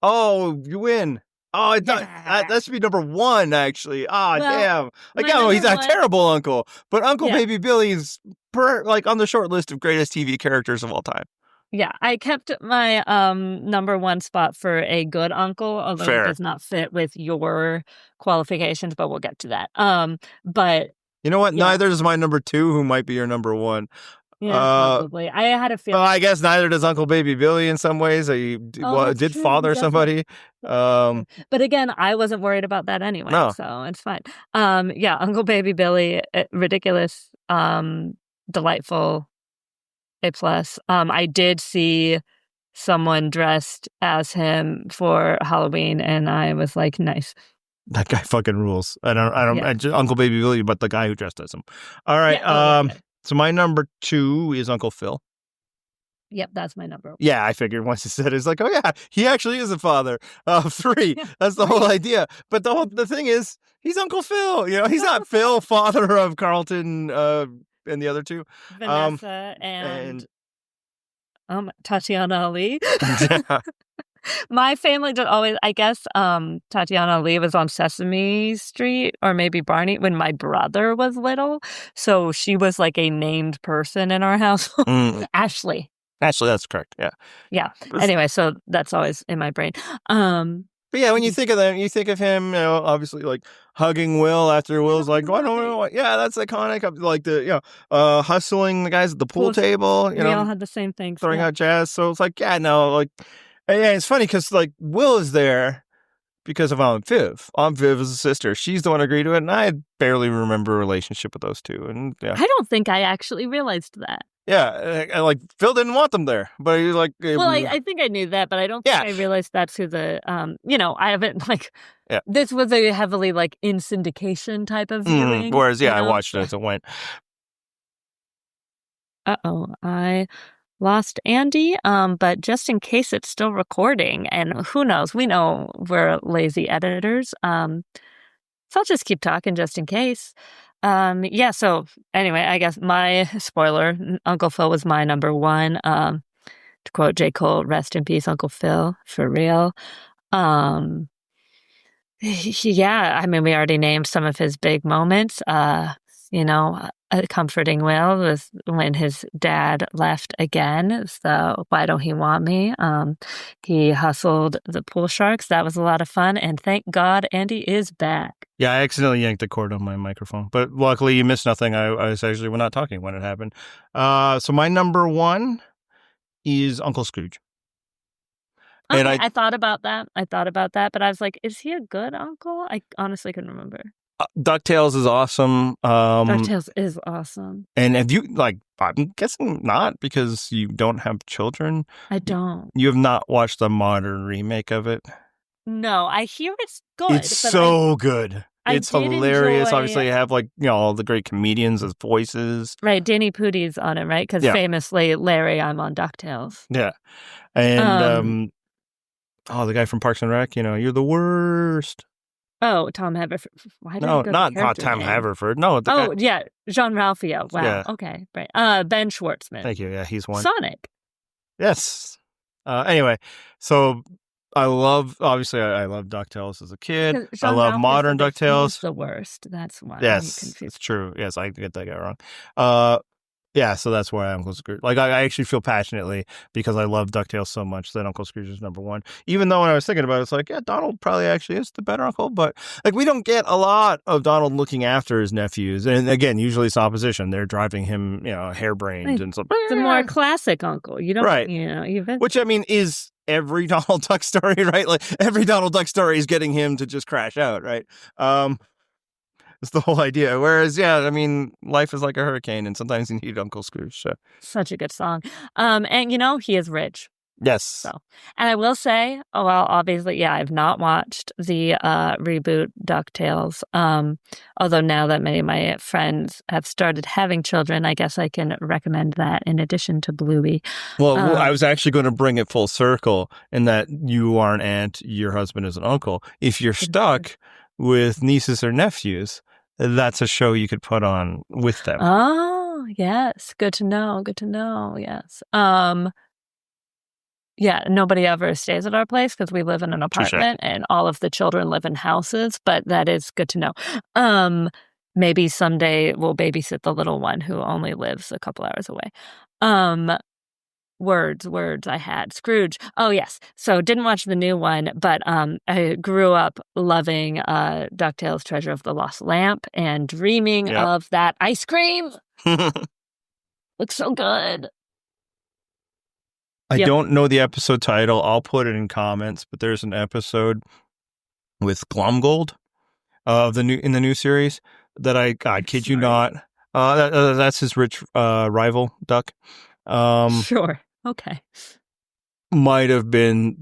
[SPEAKER 2] Oh, you win. Oh, that should be number 1, actually. Damn. He's a terrible uncle. But Uncle Baby Billy is on the short list of greatest TV characters of all time.
[SPEAKER 3] Yeah, I kept my number 1 spot for a good uncle, although it does not fit with your qualifications, but we'll get to that. But
[SPEAKER 2] you know what? Yeah. Neither is my number 2, who might be your number 1.
[SPEAKER 3] Yeah,
[SPEAKER 2] Uh,
[SPEAKER 3] probably. I had a feeling.
[SPEAKER 2] Well, I guess neither does Uncle Baby Billy in some ways. He
[SPEAKER 3] That's
[SPEAKER 2] did
[SPEAKER 3] true.
[SPEAKER 2] father
[SPEAKER 3] He
[SPEAKER 2] somebody.
[SPEAKER 3] But again, I wasn't worried about that anyway,
[SPEAKER 2] No.
[SPEAKER 3] so it's fine. Yeah, Uncle Baby Billy, ridiculous, delightful, A+. I did see someone dressed as him for Halloween, and I was like, nice.
[SPEAKER 2] That guy fucking rules.
[SPEAKER 3] Yeah.
[SPEAKER 2] Uncle Baby Billy, but the guy who dressed as him. All right.
[SPEAKER 3] Yeah.
[SPEAKER 2] So my number 2 is Uncle Phil.
[SPEAKER 3] Yep, that's my number 1.
[SPEAKER 2] Yeah, I figured once you said it, it's like, oh yeah, he actually is a father of 3.
[SPEAKER 3] Yeah,
[SPEAKER 2] That's the whole idea. But the thing is, he's Uncle Phil. You know, he's not Phil, father of Carlton and the other 2.
[SPEAKER 3] Vanessa and Tatiana Ali. My family did always, I guess, Tatiana Ali was on Sesame Street or maybe Barney when my brother was little. So she was like a named person in our house. Ashley.
[SPEAKER 2] Actually, that's correct. Yeah.
[SPEAKER 3] Yeah. Anyway, so that's always in my brain.
[SPEAKER 2] But yeah, when you think of them, you think of him, you know, obviously like hugging Will after Will's like, I don't know. Yeah, that's iconic. Like hustling the guys at the pool table,
[SPEAKER 3] we all had the same things.
[SPEAKER 2] throwing out jazz. So it's like, yeah, no, like, yeah, it's funny because like Will is there because of Aunt Viv. Aunt Viv is a sister. She's the one who agreed to it. And I barely remember a relationship with those 2. And yeah.
[SPEAKER 3] I don't think I actually realized that.
[SPEAKER 2] Yeah, like Phil didn't want them there, but he was like,
[SPEAKER 3] well, I think I knew that, but I don't think I realized that's who the, I haven't this was a heavily like in syndication type of viewing.
[SPEAKER 2] Whereas, I watched it as it went.
[SPEAKER 3] I lost Andy, but just in case it's still recording, and who knows, we know we're lazy editors. So I'll just keep talking just in case. So anyway, I guess my spoiler, Uncle Phil was my number 1. To quote J. Cole, rest in peace, Uncle Phil, for real. Yeah, I mean, we already named some of his big moments. Comforting Will was when his dad left again. So why don't he want me? He hustled the pool sharks. That was a lot of fun. And thank God Andy is back.
[SPEAKER 2] Yeah, I accidentally yanked the cord on my microphone. But luckily you missed nothing. I was actually not talking when it happened. So my number 1 is Uncle Scrooge.
[SPEAKER 3] Okay, and I thought about that. But I was like, is he a good uncle? I honestly couldn't remember.
[SPEAKER 2] DuckTales is awesome.
[SPEAKER 3] DuckTales is awesome.
[SPEAKER 2] And have you, I'm guessing not because you don't have children.
[SPEAKER 3] I don't.
[SPEAKER 2] You have not watched the modern remake of it?
[SPEAKER 3] No, I hear it's good.
[SPEAKER 2] It's so good. It's hilarious. Obviously, you have all the great comedians as voices.
[SPEAKER 3] Right, Danny Pudi's on it, right? Because famously, Larry, I'm on DuckTales.
[SPEAKER 2] Yeah, and the guy from Parks and Rec. You're the worst.
[SPEAKER 3] Oh, Tom Haverford. Why
[SPEAKER 2] no, not Tom Haverford. No.
[SPEAKER 3] Jean Ralphio. Wow. Yeah. Okay. Right. Ben Schwartzman.
[SPEAKER 2] Thank you. Yeah, he's one.
[SPEAKER 3] Sonic.
[SPEAKER 2] Yes. Anyway, so I love DuckTales as a kid. I love modern DuckTales.
[SPEAKER 3] He's the worst. That's why.
[SPEAKER 2] Yes, it's true. Yes, I get that guy wrong. Yeah, so that's why Uncle Scrooge. I actually feel passionately because I love DuckTales so much that Uncle Scrooge is number 1. Even though when I was thinking about it, it's like, yeah, Donald probably actually is the better uncle. But we don't get a lot of Donald looking after his nephews. And again, usually it's opposition. They're driving him, harebrained and stuff.
[SPEAKER 3] It's a more classic uncle. You don't,
[SPEAKER 2] right? Which I mean is every Donald Duck story, right? Every Donald Duck story is getting him to just crash out, right? It's the whole idea. Whereas, life is like a hurricane, and sometimes you need Uncle Scrooge. So.
[SPEAKER 3] Such a good song. And he is rich.
[SPEAKER 2] Yes.
[SPEAKER 3] So, and I will say, obviously, I've not watched the reboot DuckTales. Although now that many of my friends have started having children, I guess I can recommend that in addition to Bluey.
[SPEAKER 2] Well, I was actually going to bring it full circle in that you are an aunt, your husband is an uncle. If you're stuck with nieces or nephews, that's a show you could put on with them.
[SPEAKER 3] Oh, yes. Good to know. Yes. Nobody ever stays at our place because we live in an apartment and all of the children live in houses, but that is good to know. Maybe someday we'll babysit the little one who only lives a couple hours away. Words I had. Scrooge. Oh, yes. So didn't watch the new one, but I grew up loving DuckTales Treasure of the Lost Lamp and dreaming of that ice cream. Looks so good.
[SPEAKER 2] I
[SPEAKER 3] Yep.
[SPEAKER 2] don't know the episode title. I'll put it in comments, but there's an episode with Glumgold in the new series that I kid you not. That's his rich rival duck.
[SPEAKER 3] Sure. Okay.
[SPEAKER 2] Might have been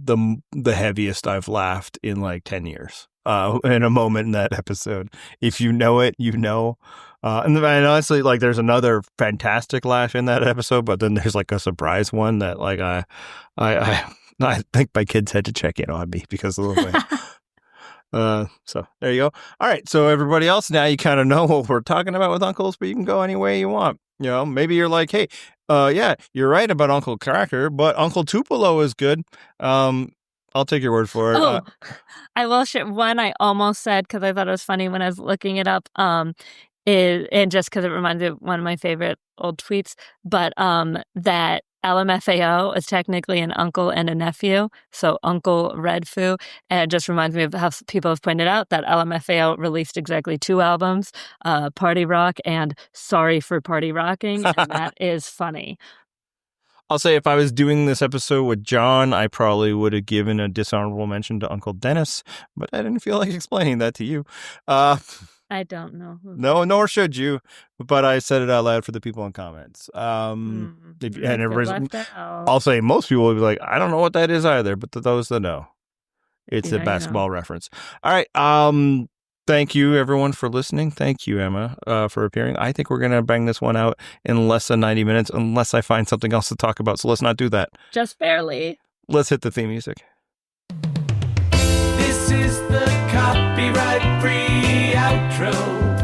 [SPEAKER 2] the heaviest I've laughed in like 10 years. In a moment in that episode. If you know it, you know. And honestly, like there's another fantastic laugh in that episode, but then there's like a surprise one that like I think my kids had to check in on me because of the way. So there you go. All right. So everybody else, now you kind of know what we're talking about with uncles, but you can go any way you want. You know, maybe you're like, hey, yeah, you're right about Uncle Cracker, but Uncle Tupelo is good. I'll take your word for it.
[SPEAKER 3] Oh, I will share one I almost said because I thought it was funny when I was looking it up. And just because it reminds me of one of my favorite old tweets, but that LMFAO is technically an uncle and a nephew, so Uncle Red Foo. And it just reminds me of how people have pointed out that LMFAO released exactly 2 albums, Party Rock and Sorry for Party Rocking, and that is funny.
[SPEAKER 2] I'll say if I was doing this episode with John, I probably would have given a dishonorable mention to Uncle Dennis, but I didn't feel like explaining that to you.
[SPEAKER 3] I don't know.
[SPEAKER 2] No, nor should you. But I said it out loud for the people in comments. I'll say most people will be like, I don't know what that is either. But to those that know, it's a basketball reference. All right. Thank you, everyone, for listening. Thank you, Emma, for appearing. I think we're going to bang this one out in less than 90 minutes, unless I find something else to talk about. So let's not do that.
[SPEAKER 3] Just barely.
[SPEAKER 2] Let's hit the theme music.
[SPEAKER 1] This is the copyright-free outro.